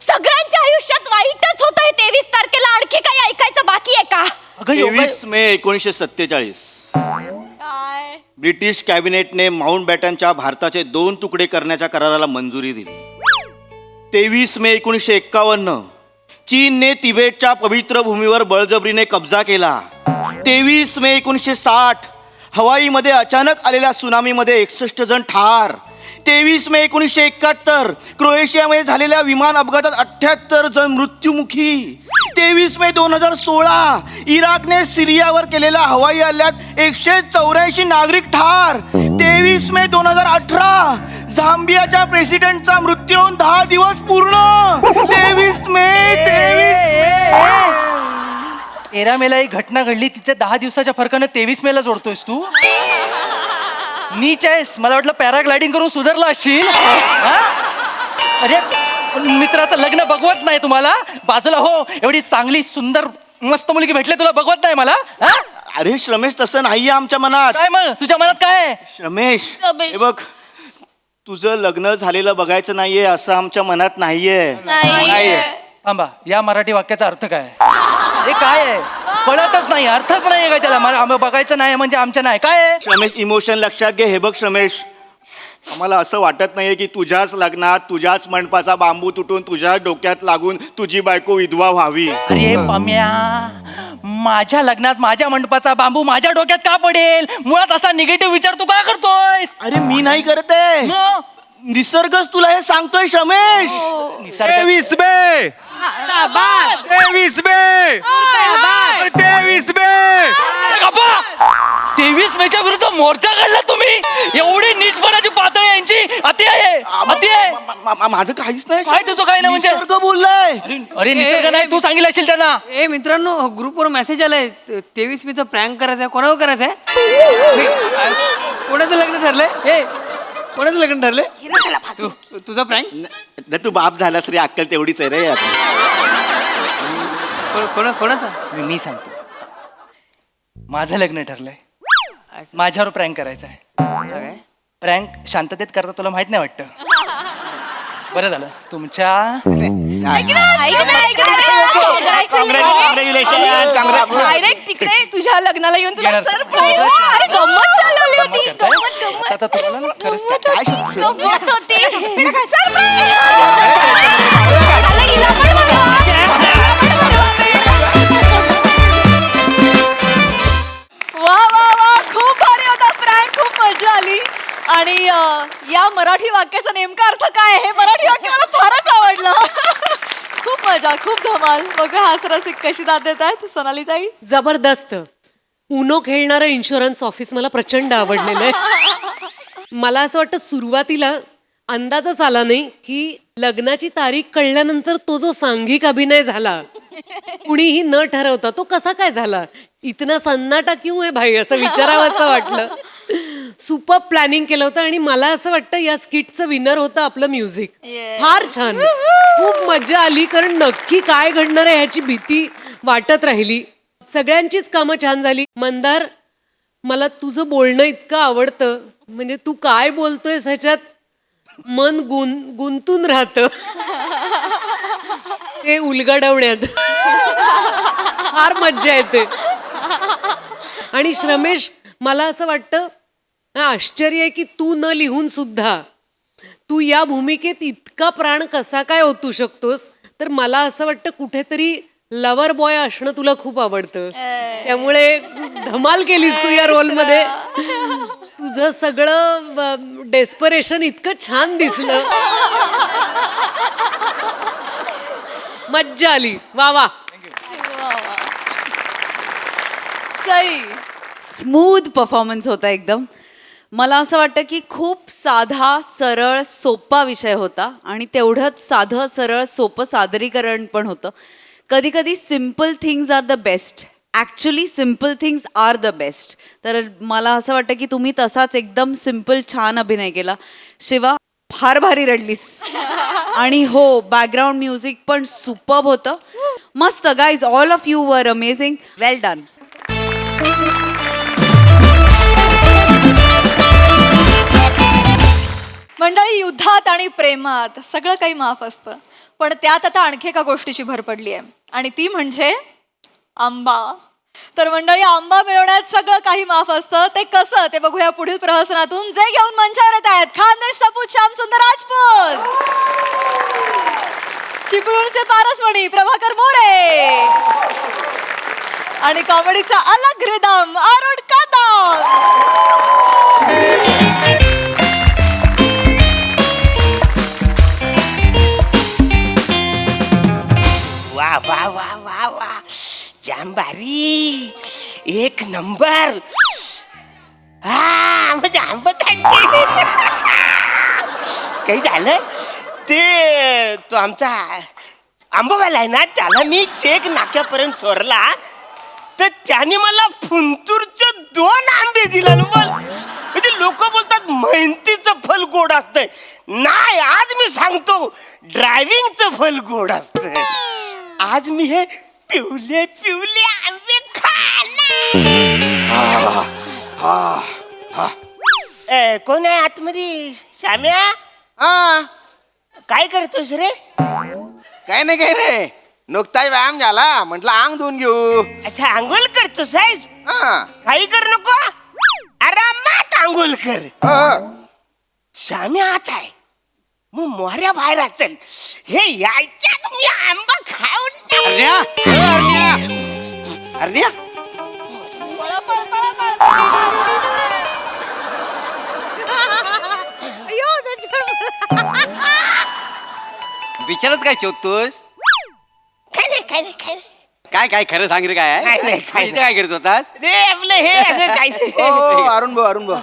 सगळ्यांच्या आयुष्यात वाईटच होत आहे. 23 तारखेला आणखी काही ऐकायचं बाकी आहे का? 23 मे 1947 ब्रिटिश कॅबिनेटने माउंट बॅटनच्या भारताचे 2 तुकडे करण्याच्या कराराला मंजुरी दिली. 23 मे 1951 चीनने तिबेटच्या पवित्र भूमीवर बळजबरीने कब्जा केला. 23 मे 1960 हवाईमध्ये अचानक आलेल्या सुनामीमध्ये 61 जण ठार. 23 मे 1971 क्रोएशियामध्ये झालेल्या विमान अपघातात 78 जण मृत्युमुखी. 23 मे 2016 इराकने सिरियावर केलेल्या हवाई हल्ल्यात 184 नागरिक ठार. 23 मे 2018 झांबियाच्या प्रेसिडेंटचा मृत्यू होऊन 10 दिवस पूर्ण. 23 मे 13 मेला एक घटना घडली, तिच्या 10 दिवसाच्या फरकानं 23 मेला जोडतोयस तू. नीच आहेस. मला वाटलं पॅराग्लायडिंग करून सुधारला असशील. हा? अरे मित्राचं लग्न बघवत नाही तुम्हाला? बाजूला हो, एवढी चांगली सुंदर मस्त मुलगी भेटले तुला, बघवत नाही मला? हा? अरे श्रमेश, तसं नाहीये आमच्या मनात. काय मग तुझ्या मनात काय आहे? रमेश, रमेश. हे बघ, तुझं लग्न झालेलं बघायचं नाहीये असं आमच्या मनात नाहीये. नाहीये. थांबा, या मराठी वाक्याचा अर्थ काय आहे? हे काय आहे? कळतच नाही, अर्थच नाही काय त्याला. मला बघायचं नाही म्हणजे आमच्या नाही काय आहे? श्रमेश, इमोशन लक्षात घे. हे बघ श्रमेश, आम्हाला असं वाटत नाहीये की तुझ्याच लग्नात तुझ्याच मंडपाचा बांबू तुटून तुझ्या डोक्यात लागून तुझी बायको विधवा व्हावी. अरे पम्या, माझ्या लग्नात माझ्या मंडपाचा बांबू माझ्या डोक्यात का पडेल? मुळात असा निगेटिव्ह विचार तू का करतोयस? अरे मी नाही करते, मग? निसर्गच तुला हे सांगतोय श्रमेश. निसर्ग 23 मे 23 मे 23 मे 23 मेच्या विरुद्ध मोर्चा काढला तुम्ही? एवढी नीचपणाची पातळी यांची अति आहे, अति आहे. माझं काहीच नाही. काय तुझं काही नाही म्हणजे? निसर्ग बोललाय. अरे निसर्ग नाही, तू सांगितलं असेल त्यांना. ए मित्रांनो, ग्रुपवर मेसेज आलाय 23 मेचा प्रँक करायचा आहे. कोणावर करायचा आहे? कोणाचं लग्न ठरलंय? हे कोणाचं लग्न ठरलंय? तुझा प्रँक? तू बाप झालास रे, अक्कल तेवढीच आहे रे यार. कोणाचा? मी सांगतो, माझं लग्न ठरलंय. माझ्यावर प्रँक करायचा आहे. प्रँक शांततेत करता तुला माहित नाही वाटतं? बरं झालं तुमच्या डायरेक्ट तिकडे तुझ्या लग्नाला येऊन तुला येणार. सरप्राईज. अरे गंमत चालवली होती. गंमत करताय? गंमत. आता तुम्हाला ना खरंच काय सांगतोस? गंमत होती. सरप्राईज. वा वा वा, खूप भारी होता प्रँक, खूप मजा आली. आणि या मराठी वाक्याचा नेमका अर्थ काय आहे? हे मराठी वाक्य मला फारच आवडलं. खूप मजा, खूप धमाल. बघा हास रसिक कशी दाद देत आहेत सोनाली ताई. जबरदस्त. उनो खेळणारं इन्शुरन्स ऑफिस मला प्रचंड आवडलेलं आहे. मला असं वाटतं सुरुवातीला अंदाजच आला नाही की लग्नाची तारीख कळल्यानंतर तो जो सांघिक अभिनय झाला, कुणीही न ठरवता तो कसा काय झाला. इतना सन्नाटा क्यों आहे भाई, असं विचारावं असं वाटलं. सुपर प्लॅनिंग केलं होतं. आणि मला असं वाटतं या स्किटचं विनर होतं आपलं म्युझिक. फार छान, खूप मजा आली. कारण नक्की काय घडणार आहे ह्याची भीती वाटत राहिली. सगळ्यांचीच कामं छान झाली. मंदार, मला तुझं बोलणं इतकं आवडतं, म्हणजे तू काय बोलतोयस ह्याच्यात मन गुंतून राहतं. ते उलगडवण्यात फार मज्जा येते. आणि श्रमेश, मला असं वाटतं आश्चर्य आहे की तू न लिहून सुद्धा तू या भूमिकेत इतका प्राण कसा काय ओतू शकतोस. तर मला असं वाटतं कुठेतरी लवर बॉय असणं तुला खूप आवडतं. त्यामुळे धमाल केलीस तू या रोलमध्ये. तुझं सगळं डेस्परेशन इतकं छान दिसलं. मज्जा आली. वा वा. सई. स्मूथ परफॉर्मन्स होता एकदम. मला असं वाटतं की खूप साधा सरळ सोपा विषय होता आणि तेवढंच साधं सरळ सोपं सादरीकरण पण होतं. कधी कधी simple things are the best. Actually simple things are the best. तर मला असं वाटतं की तुम्ही तसाच एकदम सिम्पल छान अभिनय केला. शिवा, फार भारी रडलीस. आणि हो, बॅकग्राऊंड म्युझिक पण सुपर्ब होतं. मस्त guys, all of you were amazing. Well done. मंडळी, युद्धात आणि प्रेमात सगळं काही माफ असतं, पण त्यात आता आणखी एका गोष्टीची भर पडली आहे आणि ती म्हणजे आंबा. तर मंडळी, आंबा मिळवण्यात सगळं काही माफ असतं. ते कसं ते बघूया पुढील प्रहसनातून. जे घेऊन मंचावर येत आहेत खानदेश सपूत श्याम सुंदर राजपूत, चिपळूणचे पारसमणी प्रभाकर मोरे आणि कॉमेडीचा अलग रिदम अरुण कदम. वा वा वा जाम भारी एक नंबर हा म्हणजे आंबट काही झालं ते तो आमचा आंबावाला आहे ना त्याला मी चेक नाक्यापर्यंत सोडला तर त्याने मला फुंतूरचे 2 आंबे दिला ना बोल म्हणजे लोक बोलतात मेहनतीचं फल गोड असतंय नाही आज मी सांगतो ड्रायव्हिंगचं फल गोड असतंय आज मी हे पिवले पिवले आंबे खाणार कोण आहे आतमध्ये श्याम्या हा काय करतोस रे काय रे नुकताच व्यायाम झाला म्हटलं अंग धुवून घेऊ अच्छा आंघोळ करतो साईज हा काही करू नको आरामात आंघोळ कर श्यामी आत आहे मग मोऱ्या बाहेर असेल हे यायच्यात मी आंबा खाऊन अरण्या विचारत काय शोधतोस काय नाही काय खरं सांग रे काय काय नाही, काय इथे काय करत होतास रे आपलं हे असं काय ओ अरुण भाऊ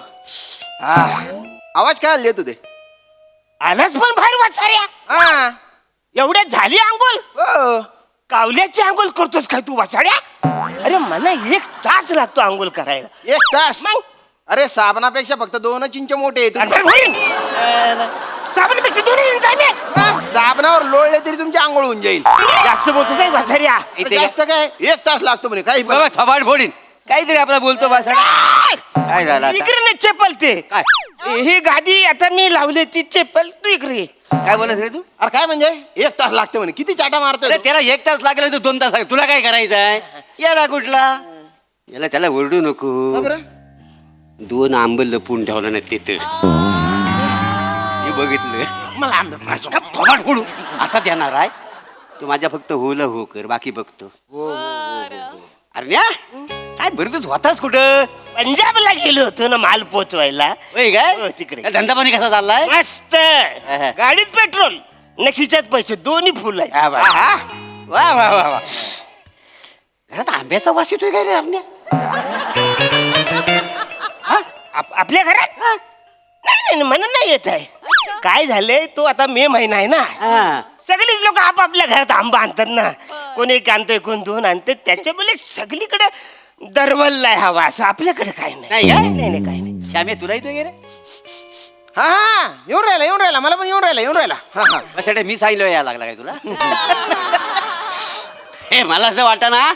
आवाज काय देत होते आलाच पण बाहेर वाचाऱ्या हा एवढ्या झाली आंघोळ हो कावल्याची आंघोळ करतोस काय तू वाचाड्या अरे मला 1 तास लागतो आंघोळ करायला 1 तास मग अरे साबणापेक्षा फक्त 2 इंच मोठे आहेत. अंतर भरीन. साबणापेक्षा 2 इंच आहे मी. साबणावर लोळले तरी तुमची आंघोळ होऊन जाईल जास्त बोलतोस आहे वाचाऱ्या जास्त काय 1 तास लागतो म्हणे काही बाबा थबाड फोडीन काहीतरी आपला बोलतो बा काय झालं आता? इकडे नाही चप्पल ते काय ही गादी आता मी लावली ती चप्पल तू इकडे ये. काय बोलत रे तू अरे काय म्हणजे 1 तास लागतो म्हणे किती चाटा मारतोय अरे तू? त्याला 1 तास लागला तर 2 तास लागले तुला काय करायचं आहे याला कुठला याला त्याला ओरडू का नको बरं? 2 आंब लपून ठेवला ना तिथं हे बघितलं मला आंबे पाहिजे. थोबाड फोडू असाच येणार आहे तू माझ्या फक्त होला हो कर बाकी बघतो अरे न्या काय बरं तू होतास कुठं पंजाबला गेलो होतो ना माल पोचवायला होय काय हो, तिकडे. काय धंदा पाणी कसा चाललाय मस्त गाडीत पेट्रोल न खिशात पैसे दोन्ही फुल आहे हा, वा वा वा वा वा घरात आंब्याचा वास येतोय काय रे अरण्या आपल्या घरात नाही म्हणून नाही येत आहे काय झालंय तो आता मे महिना आहे ना हा. सगळीच लोक आपापल्या घरात आंबा आणतात ना कोण 1 आणतंय कोण 2 आणते त्याच्यामुळे सगळीकडे दरवललाय हवा असं आपल्याकडे काय नाही नाही काय नाही काय नाही श्याम्या तुला येतोय रे हा हा येऊन राहिला मला पण येऊन राहिला हा हा त्यासाठी मी सांगितलं यायला लागला काय तुला हे मला असं वाटत ना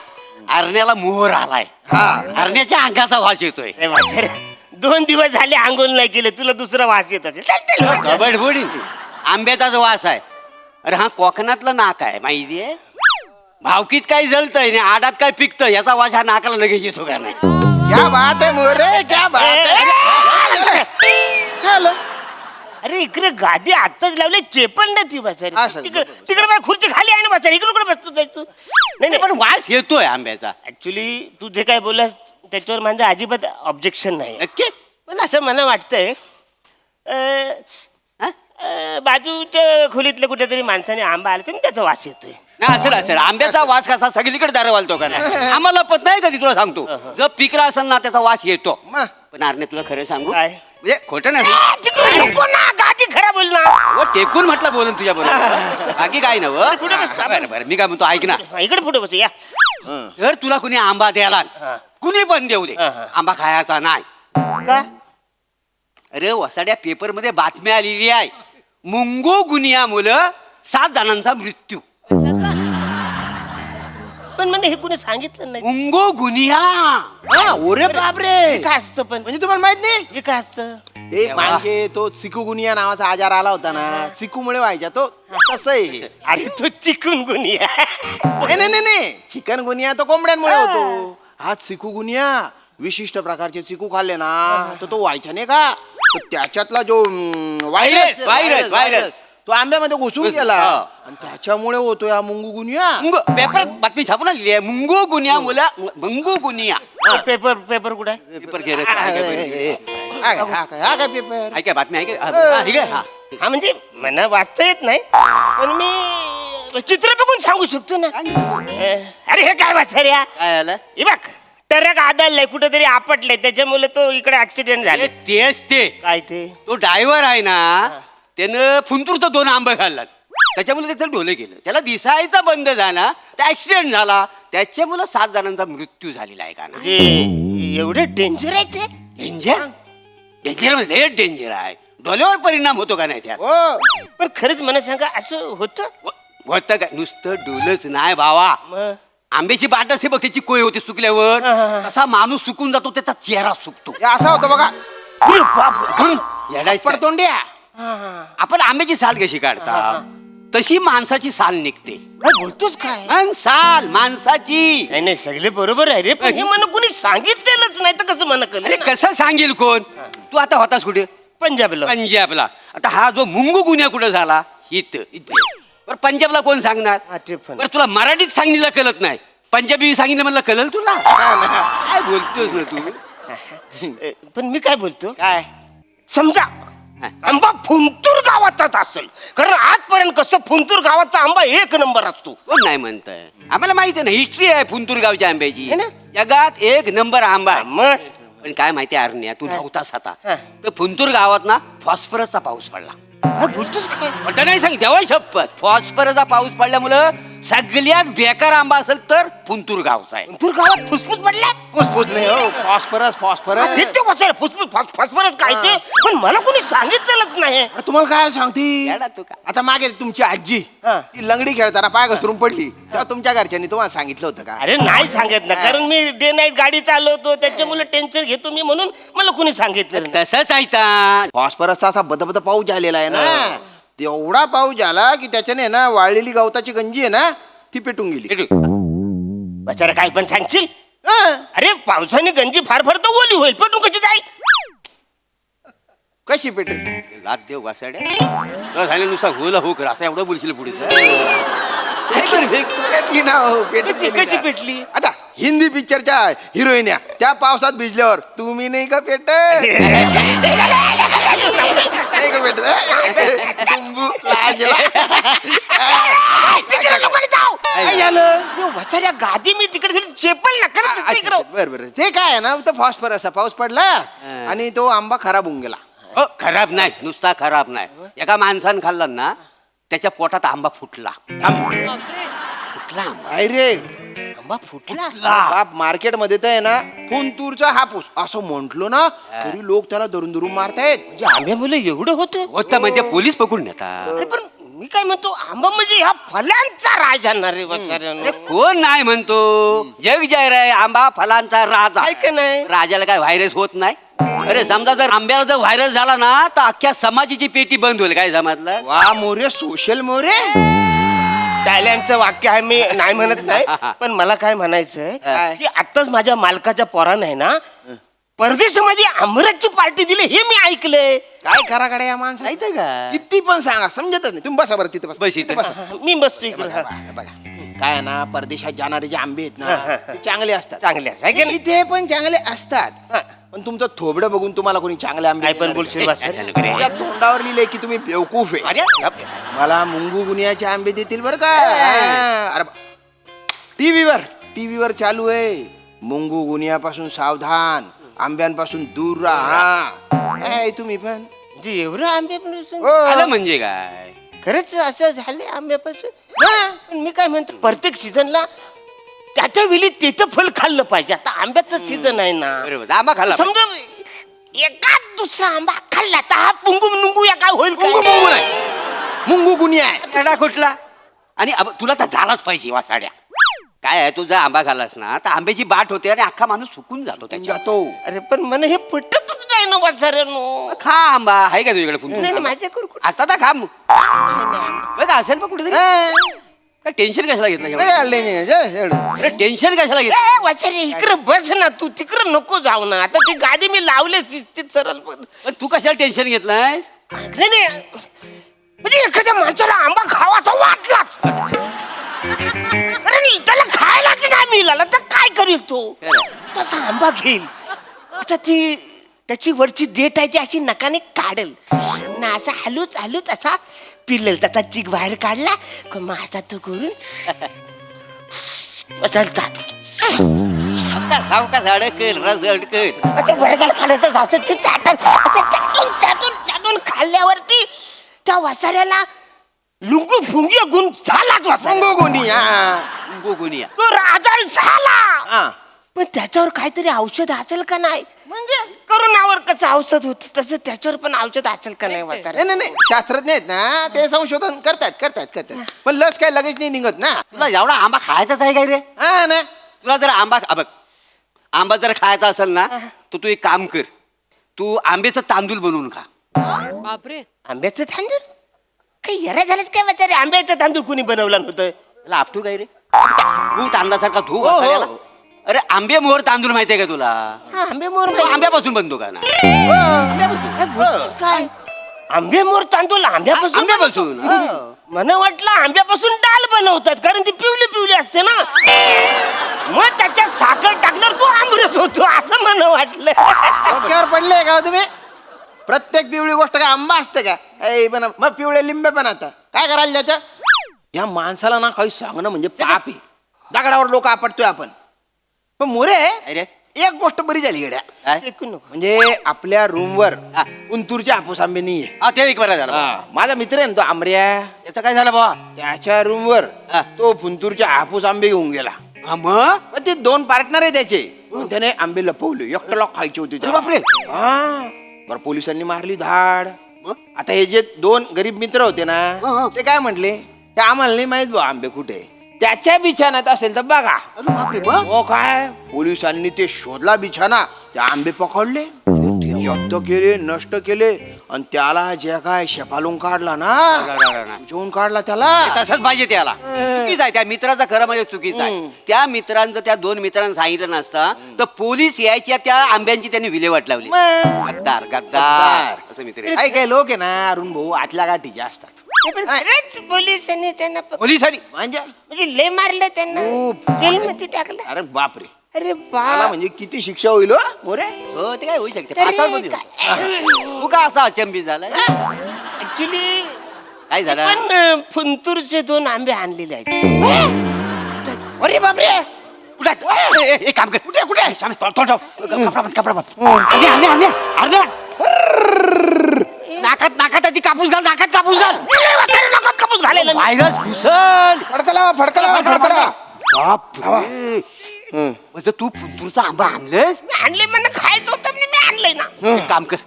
अरण्याला मोहर आलाय अरण्याच्या अंगाचा वास येतोय 2 दिवस झाले आंघोळ नाही केले तुला दुसरा वास येत असेल कबड फोडीन आंब्याचा जो वास आहे अरे हा कोकणातला नाक आहे माहितीये भावकीत काही जळतंय आणि आडात काय पिकतं याचा वास हा नाकाला लगेच येतो का नाही क्या बात आहे मोरे क्या बात आहे हॅलो अरे इकडे गादी आत्ताच लावले चेपल नाही ती असं. बसारी तिकडे माझी खुर्ची खाली आहे ना बसारी इकडे कुठे बसतो तू नाही पण वास येतोय आंब्याचा ऍक्च्युली तू जे काय बोललास त्याच्यावर माझं अजिबात ऑब्जेक्शन नाही नक्की पण असं मला वाटतंय बाजूच्या खोलीतल्या कुठेतरी माणसाने आंबा आला तरी त्याचा वास येतोय नाही असेल आंब्याचा वास कसा सगळीकडे दारवालतो का नाही आम्हाला पत नाही कधी तुला सांगतो जर पिकला असेल ना त्याचा वास येतो पण अरण्या तुला खरं सांगू काय? म्हणजे खोटं नाही तिकडे नको ना गादी खराब होईल ना व टेकून म्हटलं बोलून तुझ्या बरोबर बाकी काय नव पुढे बस. बरं मी काय म्हणतो ऐक ना इकडे पुढे बस या जर तुला कुणी आंबा द्याला कुणी पण देऊ दे हा. आंबा खायचा नाही का अरे वसाड्या पेपर मध्ये बातमी आलेली आहे मुंगो गुनिया मुलं 7 जणांचा मृत्यू पण म्हणजे हे कुणी सांगितलं नाही मुंगो गुनिया हा ओरे बापरे हे काय असतं पण म्हणजे तुम्हाला माहित नाही हे काय असतं ते मागे तो चिकुगुनिया नावाचा आजार आला होता ना चिकूमुळे व्हायचा तो तसं आहे अरे तो चिकून गुनिया नाही चिकनगुनिया तो कोंबड्यांमुळे होतो हा चिकुगुनिया विशिष्ट प्रकारचे चिकू खाल्ले ना तर तो व्हायचा नाही का तर त्याच्यातला जो व्हायरस तो आंब्यामध्ये घुसून गेला हा. आणि त्याच्यामुळे होतो हा मुंगुगुनिया पेपर बातमी छापून आलेली आहे मुंगो गुनिया मुला मुंगो गुनिया पेपर कुठे आहे? पेपर घे रे. हा काय पेपर ऐका बातमी ऐका हा म्हणजे मला वाचता येत नाही पण मी चित्र बघून सांगू शकतो ना. अरे हे काय वाचार्या काय झालं हे बघ ट्रक आदळलाय कुठेतरी आपटलंय त्याच्यामुळे तो इकडे ऍक्सिडेंट झाले. तेच ते काय ते तो ड्रायव्हर आहे ना त्यानं फुंतूरचं 2 आंबे खाल्लात त्याच्यामुळे त्याचं डोले गेलं त्याला दिसायचा बंद झाला त्या ऍक्सिडेंट झाला त्याच्यामुळे 7 जणांचा मृत्यू झालेला आहे का ना. एवढं डेंजर आहे ते. डेंजर डेंजर म्हणजे डेंजर आहे डोल्यावर परिणाम होतो का नाही त्यात हो पण खरंच मला सांगा असं होतं. होतं का नुसतं डोलच नाही भावा मग आंब्याची बाट असते बघ त्याची कोय होते सुकल्यावर तसा माणूस सुकून जातो त्याचा चेहरा सुकतो हे असं होतं बघा. अरे बाप येडायचं. पडतोंड्या आपण आंब्याची साल कशी काढता तशी माणसाची साल निघते काय बोलतोस काय. मग साल माणसाची नाही नाही सगळे बरोबर आहे रे पण हे मला कोणी सांगितलेलंच नाही तर कसं मला अरे कळलं. कसं सांगेल कोण तू आता होतास कुठे पंजाबला पंजाबला आता हा जो मुंगू गुन्हा कुठे झाला इथं बरं पंजाबला कोण सांगणार हा, ते पण. बरं तुला मराठीत सांगितलं कळत नाही पंजाबी सांगितलं म्हणलं कळल तुला काय बोलतोस ना तू पण मी काय बोलतो काय समजा आंबा फुंतूर गावातच असेल कारण आजपर्यंत कसं फुंतूर गावाचा आंबा 1 नंबर असतो. कोण नाही म्हणताय आम्हाला माहिती आहे ना हिस्ट्री आहे फुंतूर गावच्या आंब्याची है ना? जगात 1 नंबर आंबा आहे. मग पण काय माहिती अरण्या तू नव्हतास आता तर फुंतूर गावात ना फॉस्फरसचा पाऊस पडला काय बोलतोस काय. मोठं नाही सांग देवा शपथ फॉस्फरसचा पाऊस पडल्यामुळं सगळ्यात बेकार आंबा असेल तर फुंतूर गावचा आहे. फुंतूर गावात फुसफुस पडल्या. फुसफुस नाही हो फॉस्फरस फॉस्फरस. ते वाचायला फुसफुस फॉस्फरस काय ते पण मला कोणी सांगितलेलंच नाही. अरे तुम्हाला काय सांगती येडा तू का? आता मागे तुमची आजी हा. ती लंगडी खेळताना पाय घसरून पडली तेव्हा तुमच्या घरच्यांनी तुम्हाला सांगितलं होतं का. अरे नाही सांगत ना कारण मी डे नाईट गाडी चालवतो त्याच्यामुळे टेन्शन घेतो मी म्हणून मला कोणी सांगितलं नाही. तसंच आहे ता. फॉस्फरसचा असा बदबद पाऊस झालेला आहे ना तेवढा पाऊस झाला की त्याच्याने ना वाळलेली गवताची गंजी आहे ना ती पेटून गेली. भेटू. बचारा काय पण सांगशील. हा. अरे पावसाने गंजी फार फार तर ओली होईल पेटून कशी जाईल. कशी पेटली. लाद देव वासाड्या झाले नुसता होला हो कर असं एवढं बोलशील पुढे पेटली ना हो कशी पेटली ना. पेटली. आता हिंदी पिक्चरच्या हिरोईन्या त्या पावसात भिजल्यावर तुम्ही नाही का पेट नाही का पेट लिंबू लाजला. वसाऱ्या गादी मी तिकडे चेपल ना करत बरं बरं ते काय आहे ना तो फॉस्फरसचा पाऊस पडला आणि तो आंबा खराब होऊन गेला. हो खराब नाही नुसता खराब नाही एका माणसानं खाल्ला ना त्याच्या पोटात आंबा फुटला फुटला आंबा अरे आंबा फुटला. बाप मार्केट मध्ये तर आहे ना फुंतूरचा हापूस असं म्हंटलो ना तरी लोक त्याला धरून धरून मारतायत. म्हणजे आंब्या मुलं एवढं होतं. होतं म्हणजे पोलीस पकडून नेतात अरे पण मी काय म्हणतो आंबा म्हणजे ह्या फलांचा राजा ना रे वसाऱ्यानं. कोण नाही म्हणतो जग जाहीर आहे आंबा फलांचा राजा आहे का नाही. राजाला काय व्हायरस होत नाही अरे समजा जर आंब्याला जर व्हायरस झाला ना तर अख्ख्या समाजाची पेटी बंद होईल काय समजलं वा मोरे सोशल मोरे. टायलंडचं वाक्य आहे मी नाही म्हणत नाही पण मला काय म्हणायचंय की आताच माझ्या मालकाच्या पोरानं आहे ना परदेशामध्ये आमरसची पार्टी दिली हे मी ऐकलंय. काय करा कडे या माणसं माहितीये का किती पण सांगा समजतच नाही. तुम्ही बसा बरं तिथे बस बस इथे. बसा. मी बसतो इकडे. बघा, बघा. काय आहे ना परदेशात जाणारे जे आंबे आहेत ना ते चांगले असतात. चांगले आहे की नाही? इथे पण चांगले असतात पण तुमचं थोबडं बघून तुम्हाला कोणी चांगले आंबे काय पण देणार बोलशील का? बस. त्या तोंडावर लिहिलंय की तुम्ही बेवकूफ आहे. अरे मला मुंगू गुन्ह्याचे आंबे देतील बरं का. अरे टीव्हीवर चालू आहे मुंगू गुन्ह्यापासून सावधान आंब्यांपासून दूर राहा. ए, तुम्ही पण म्हणजे एवढं आंब्यापासून हो. आलं म्हणजे काय खरंच असं झालं आंब्यापासून. पण मी काय म्हणतो प्रत्येक सीझनला त्याच्या वेळी त्याचं फल खाल्लं पाहिजे. आता आंब्याचं सीझन आहे ना बरोबर आंबा खाल्ला समजा एकाच दुसरा आंबा खाल्ला तर हा पुंगू नुंगू या काय होईल मुंगू काय? मुंगू नाही मुंगू गुन्हे आहे. थडा कुठला आणि तुला तर झालाच पाहिजे वासाड्या काय आहे तू जर आंबा खाल्लास ना तर आंब्याची बाट होते आणि अख्खा माणूस सुकून जातो त्याच्या जातो. अरे पण मला हे पटतच नाही ना वाचाऱ्यानो. खा आंबा आहे का तुझ्याकडे नाही नाही, माझ्याकडे कुठं असता तर खा मग बघ असेल बघ कुठेतरी काय टेन्शन कशाला घेतलं अरे टेन्शन कशाला घेतलं ए, वाचारे इकडे बस ना तू तिकडे नको जाऊ ना आता ती गादी मी लावले सरळ पण तू कशाला टेन्शन घेतलंय नाही नाही म्हणजे एखाद्या माणसाला आंबा खावासा वाटलाच कारण त्याला खायलाच नाही मिळाला तर काय करील तो तसा आंबा घेईल आता ती त्याची वरची देठ आहे ती अशी नकाने काढेल ना असं हलूच हलूच असा पिल्लेल त्याचा चिक बाहेर काढला का माझा तो करून सावका अडकल रस अडकल असं वर्गाला खाल्लं तर असं ते चाटून असं चाटून चाटून चाटून खाल्ल्यावरती त्या वसाऱ्याला लुंगू फुंगी गुण झालाच वसारा गोगुनिया तो आजार झाला पण त्याच्यावर काहीतरी औषध असेल का नाही म्हणजे करोनावर कसं औषध होत तसं त्याच्यावर पण औषध असेल का नाही वसारा नाही शास्त्रज्ञ आहेत ना ते संशोधन करतात पण लस काय लगेच नाही निघत ना तुला एवढा आंबा खायचाच आहे काय रे हा ना तुला जर बघ आंबा जर खायचा असेल ना तर तू एक काम कर तू आंब्याचं तांदूळ बनवून खा बापरे. आंब्याचं तांदूळ काही येरा झालंच काय वसारे आंब्याचं तांदूळ कुणी बनवलं नव्हतं त्याला आपटू काय रे तू तांदळासारखा तू वसाऱ्याला. अरे आंबे मोहर तांदूळ माहितीये का तुला आंबे मोर तो आंब्यापासून बनतो का ना काय आंबे मोर तांदूळ आंब्यापासून मला वाटलं आंब्यापासून डाल बनवतात कारण ती पिवली असते ना मग त्याच्यात साखर टाकल्यावर तो आंबरस होतो असं मला वाटलं डोक्यावर पडले का तुम्ही प्रत्येक पिवळी गोष्ट काय आंबा असते का मग पिवळे लिंबे पण आता काय करायला त्याच्या या माणसाला ना काही सांगणं म्हणजे पाप आहे दगडावर लोक आपटतोय आपण पण मोरे अरे एक गोष्ट बरी झाली गड्या म्हणजे आपल्या रूमवर उंतूरचे हापूस आंबे नाहीये ते एक बरं झालं माझा मित्र आहे ना तो आमऱ्या त्याचं काय झालं बाबा त्याच्या रूमवर तो फुंतूरचे हापूस आंबे घेऊन गेला मग ते 2 पार्टनर आहे त्याचे त्याने आंबे लपवले एकट्याला खायचे होते त्याला. बापरे बरं पोलिसांनी मारली धाड आता हे जे 2 गरीब मित्र होते ना ते काय म्हटले ते आम्हाला नाही माहित बा आंबे कुठे त्याच्या बिछाण्यात असेल तर बघा हो काय पोलिसांनी ते शोधला बिछाना ते आंबे पकडले जप्त केले नष्ट केले आणि त्याला जे काय शेपालून काढला ना उजवून काढला त्याला तसंच पाहिजे त्याला चुकीच आहे त्या मित्राचा खरं म्हणजे चुकीचं आहे त्या मित्रांचं त्या 2 मित्रांना सांगितलं नसता तर पोलीस यायच्या त्या आंब्यांची त्यांनी विल्हेवाट लावली गद्दार असं मित्र काही काही लोक आहे ना अरुण भाऊ आतल्या गाठीचे असतात पोलिसांनी त्यांना पोलिसांनी म्हणजे लय मारलं त्यांना जेलमध्ये टाकलं अरे बापरे अरे बाला म्हणजे किती शिक्षा होईल मोरे हो ते काय होऊ शकते तू का असा अचंबित झाला ऍक्च्युली काय झालं पण फुंतूरचे 2 आंबे आणलेले आहेत अरे बापरे कुठे एक काम कर कुठे कपडा नाकात आधी कापूस घाल नाकात कापूस घाल व्हायरस घुसल फडकला म्हणजे तू तुझा आंबा आणलंस आणले मला खायचं होतं मी आणलंय ना एक काम कर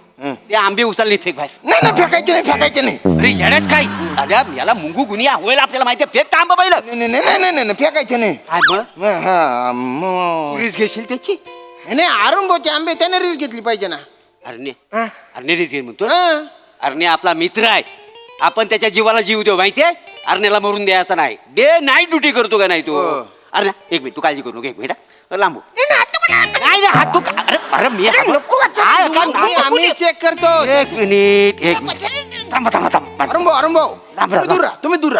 ते आंबे उचलले फेक बाहेर नाही फेकायचे नाही अरे येण्यात काय अरे याला मुंगू गुनिया होईल आपल्याला माहिती फेक का आंबा पाहिलं नाही फेकायचे नाही रिस्क घेशील त्याची नाही अरुण भाऊचे आंबे त्याने रिस्क घेतली पाहिजे ना अरणे रिस्क घे म्हणतो अरणे आपला मित्र आहे आपण त्याच्या जीवाला जीव देऊ माहितीये अरण्याला मरून द्यायचा नाही डे नाईट ड्युटी करतो का नाही तू अरे एक मिनिट तू काळजी करू नको 1 मिनिट लांबू नाही हात तू अरे मी आम्ही चेक करतो 1 मिनिट अरुण भाऊ तुम्ही दूर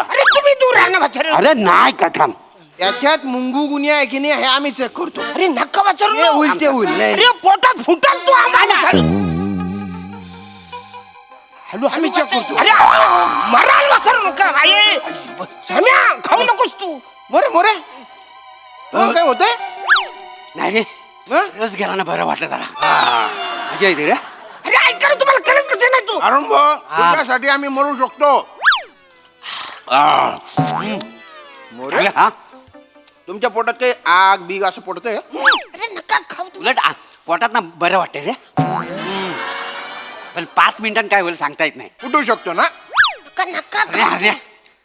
राहा अरे नाही का थांब त्याच्यात मुंगू गुन्हा आहे की नाही हे आम्ही चेक करतो अरे नक्का वाचर होईल ते होईल अरे पोटात फुटाल तू आम्हाला हॅलो आम्ही चेक करतो अरे मराल वाचर नका सम्या खाऊ नकोस तू मोरे काय होतंय नाही रे रस गेला ना बरं वाटलं जरा मजा येते रे अरे ऐक रे तुम्हाला कळत कसं नाही तू अरुण भाऊ तुझ्यासाठी आम्ही मरू शकतो मोरे तुमच्या पोटात काही आग बीग असं पडतंय अरे नका खाऊ उलट पोटात ना बरं वाटतंय रे पण 5 मिनिटांनी काय होईल सांगता येत नाही फुटू शकतो ना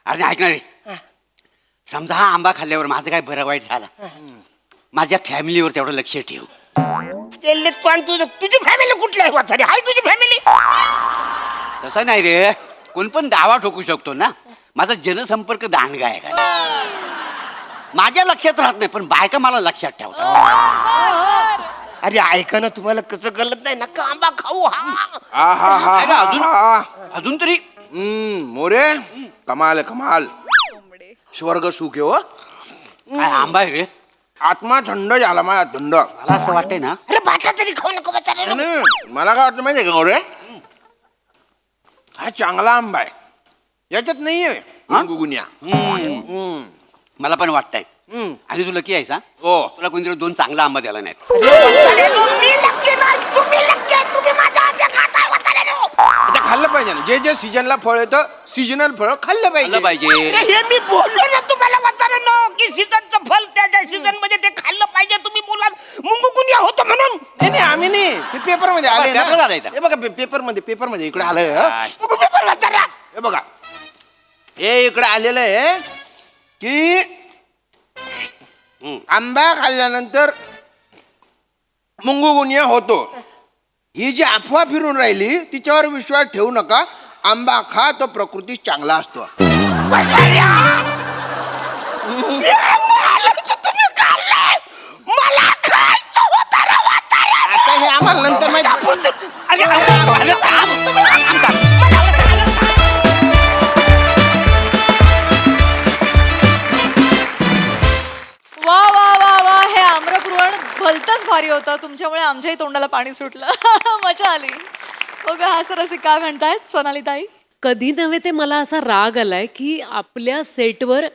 अरे ऐक ना रे समजा हा आंबा खाल्ल्यावर माझं काय बरं वाईट झालं माझ्या फॅमिलीवर तेवढं लक्ष ठेव तुझी फॅमिली कुठली आहे वाचारी हाय तुझी फॅमिली तसं नाही रे कोण पण दावा ठोकू शकतो ना माझा जनसंपर्क दांडगा आहे का माझ्या लक्षात राहत नाही पण बायका मला लक्षात ठेवतात अरे ऐका ना तुम्हाला कसं कळत नाही नका आंबा खाऊ अजून तरी मोरे कमाल स्वर्ग सुख आहे हो काय आंबा आहे रे आत्मा थंड झाला माझा थंड मला असं वाटतंय ना अरे बाटला तरी खाऊ नको मला काय वाटतं माहितीये का मोरे हा चांगला आंबा आहे याच्यात नाहीये गुगुन्या. मला पण वाटतंय आणि तू लकी आहेस हा हो. तुला कोणतरी 2 चांगला आंबा द्यायला नाहीत. आता खाल्लं पाहिजे ना, जे जे सीजनला फळ येतं सीजनल फळ खाल्लं खाल्लं पाहिजे. पाहिजे. हे मी बोललो ना तुम्हाला वाचारांनो की सीजनचं फळ त्या सीजन मध्ये ते खाल्लं पाहिजे. तुम्ही बोलाल मुंगुकुनिया होतं म्हणून. नाही आम्ही नाही, ते पेपर मध्ये आले ना. पेपरात आलंय का? हे बघा पेपर मध्ये इकडे आलंय. पेपर वाचा. हे बघा हे इकडे आलेलं आहे की आंबा खाल्ल्यानंतर मुंगुगुनिया होतो. ही जी अफवा फिरून राहिली तिच्यावर विश्वास ठेवू नका. आंबा खा तो प्रकृती चांगला असतो. आता हे आम्हाला नंतर माहिती. वा वा वा वा हे आम्रपुरवण भलतंच भारी होतं. तुमच्यामुळे आमच्याही तोंडाला पाणी सुटलं. मजा आली. बघा हास्यरसिक काय म्हणतायत सोनाली ताई. कधी नव्हे ते मला असा राग आलाय की आपल्या सेटवर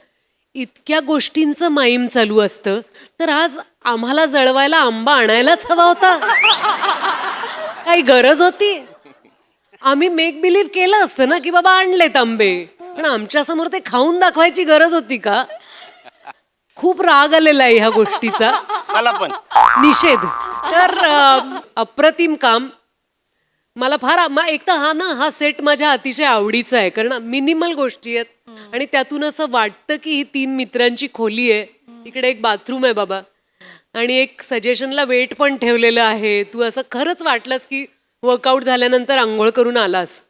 इतक्या गोष्टींचं माईम चालू असतं तर आज आम्हाला जळवायला आंबा आणायलाच हवा होता. काही गरज होती. आम्ही मेक बिलीव्ह केलं असतं ना की बाबा आणलेत आंबे, पण आमच्या समोर ते खाऊन दाखवायची गरज होती का? खूप राग आलेला आहे ह्या गोष्टीचा. मला पण निषेध. तर अप्रतिम काम. मला फार एक तर हा सेट माझ्या अतिशय आवडीचा आहे कारण मिनिमल गोष्टी आहेत आणि त्यातून असं वाटतं की ही 3 मित्रांची खोली आहे. इकडे एक बाथरूम आहे बाबा आणि एक सजेशनला वेट पण ठेवलेलं आहे. तू असं खरंच वाटलंस की वर्कआउट झाल्यानंतर आंघोळ करून आलास.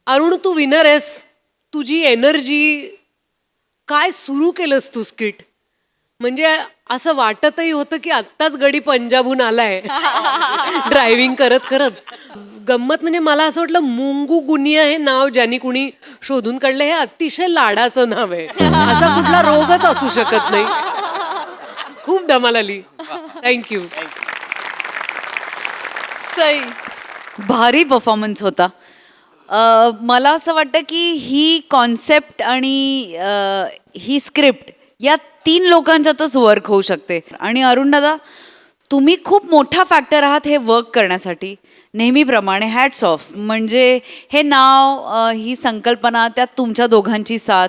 अरुण तू विनर आहेस. तुझी एनर्जी काय सुरू केलंस तू स्किट. म्हणजे असं वाटतही होतं की आत्ताच गडी पंजाबहून आलाय ड्रायव्हिंग करत करत. गंमत म्हणजे मला असं वाटलं मुंगू गुनिया हे नाव ज्यांनी कुणी शोधून काढलं हे अतिशय लाडाचं नाव आहे. असा कुठला रोगच असू शकत नाही. खूप धमाल आली. थँक्यू. सई भारी परफॉर्मन्स होता. मला असं वाटतं की ही कॉन्सेप्ट आणि ही स्क्रिप्ट या 3 लोकांच्यातच वर्क होऊ शकते. आणि अरुण दादा तुम्ही खूप मोठा फॅक्टर आहात हे वर्क करण्यासाठी. नेहमीप्रमाणे हॅट्स ऑफ. म्हणजे हे नाव ही संकल्पना त्यात तुमच्या दोघांची साथ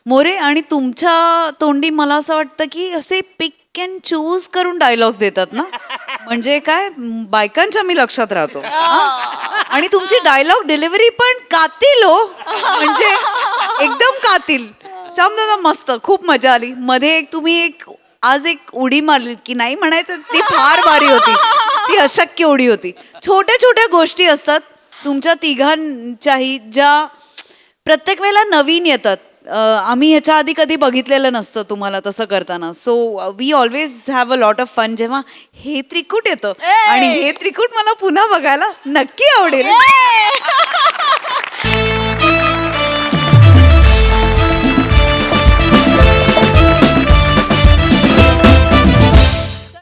मोरे आणि तुमच्या तोंडी मला असं वाटतं की असे पिक अँड चूज करून डायलॉग्स देतात ना. म्हणजे काय बायकांच्या मी लक्षात राहतो. आणि तुमची डायलॉग डिलिव्हरी पण कातील हो. म्हणजे एकदम कातील. श्यामदादा मस्त. खूप मजा आली. मध्ये तुम्ही आज एक उडी मारली की नाही म्हणायचं ती फार भारी होती. ती अशक्य उडी होती. छोट्या छोट्या गोष्टी असतात तुमच्या तिघांच्याही ज्या प्रत्येक वेळेला नवीन येतात. आम्ही ह्याच्या आधी कधी बघितलेलं नसतं तुम्हाला तसं करताना. So we always have a lot of fun जेव्हा हे त्रिकूट येतं. आणि हे त्रिकूट मला पुन्हा बघायला नक्की आवडेल.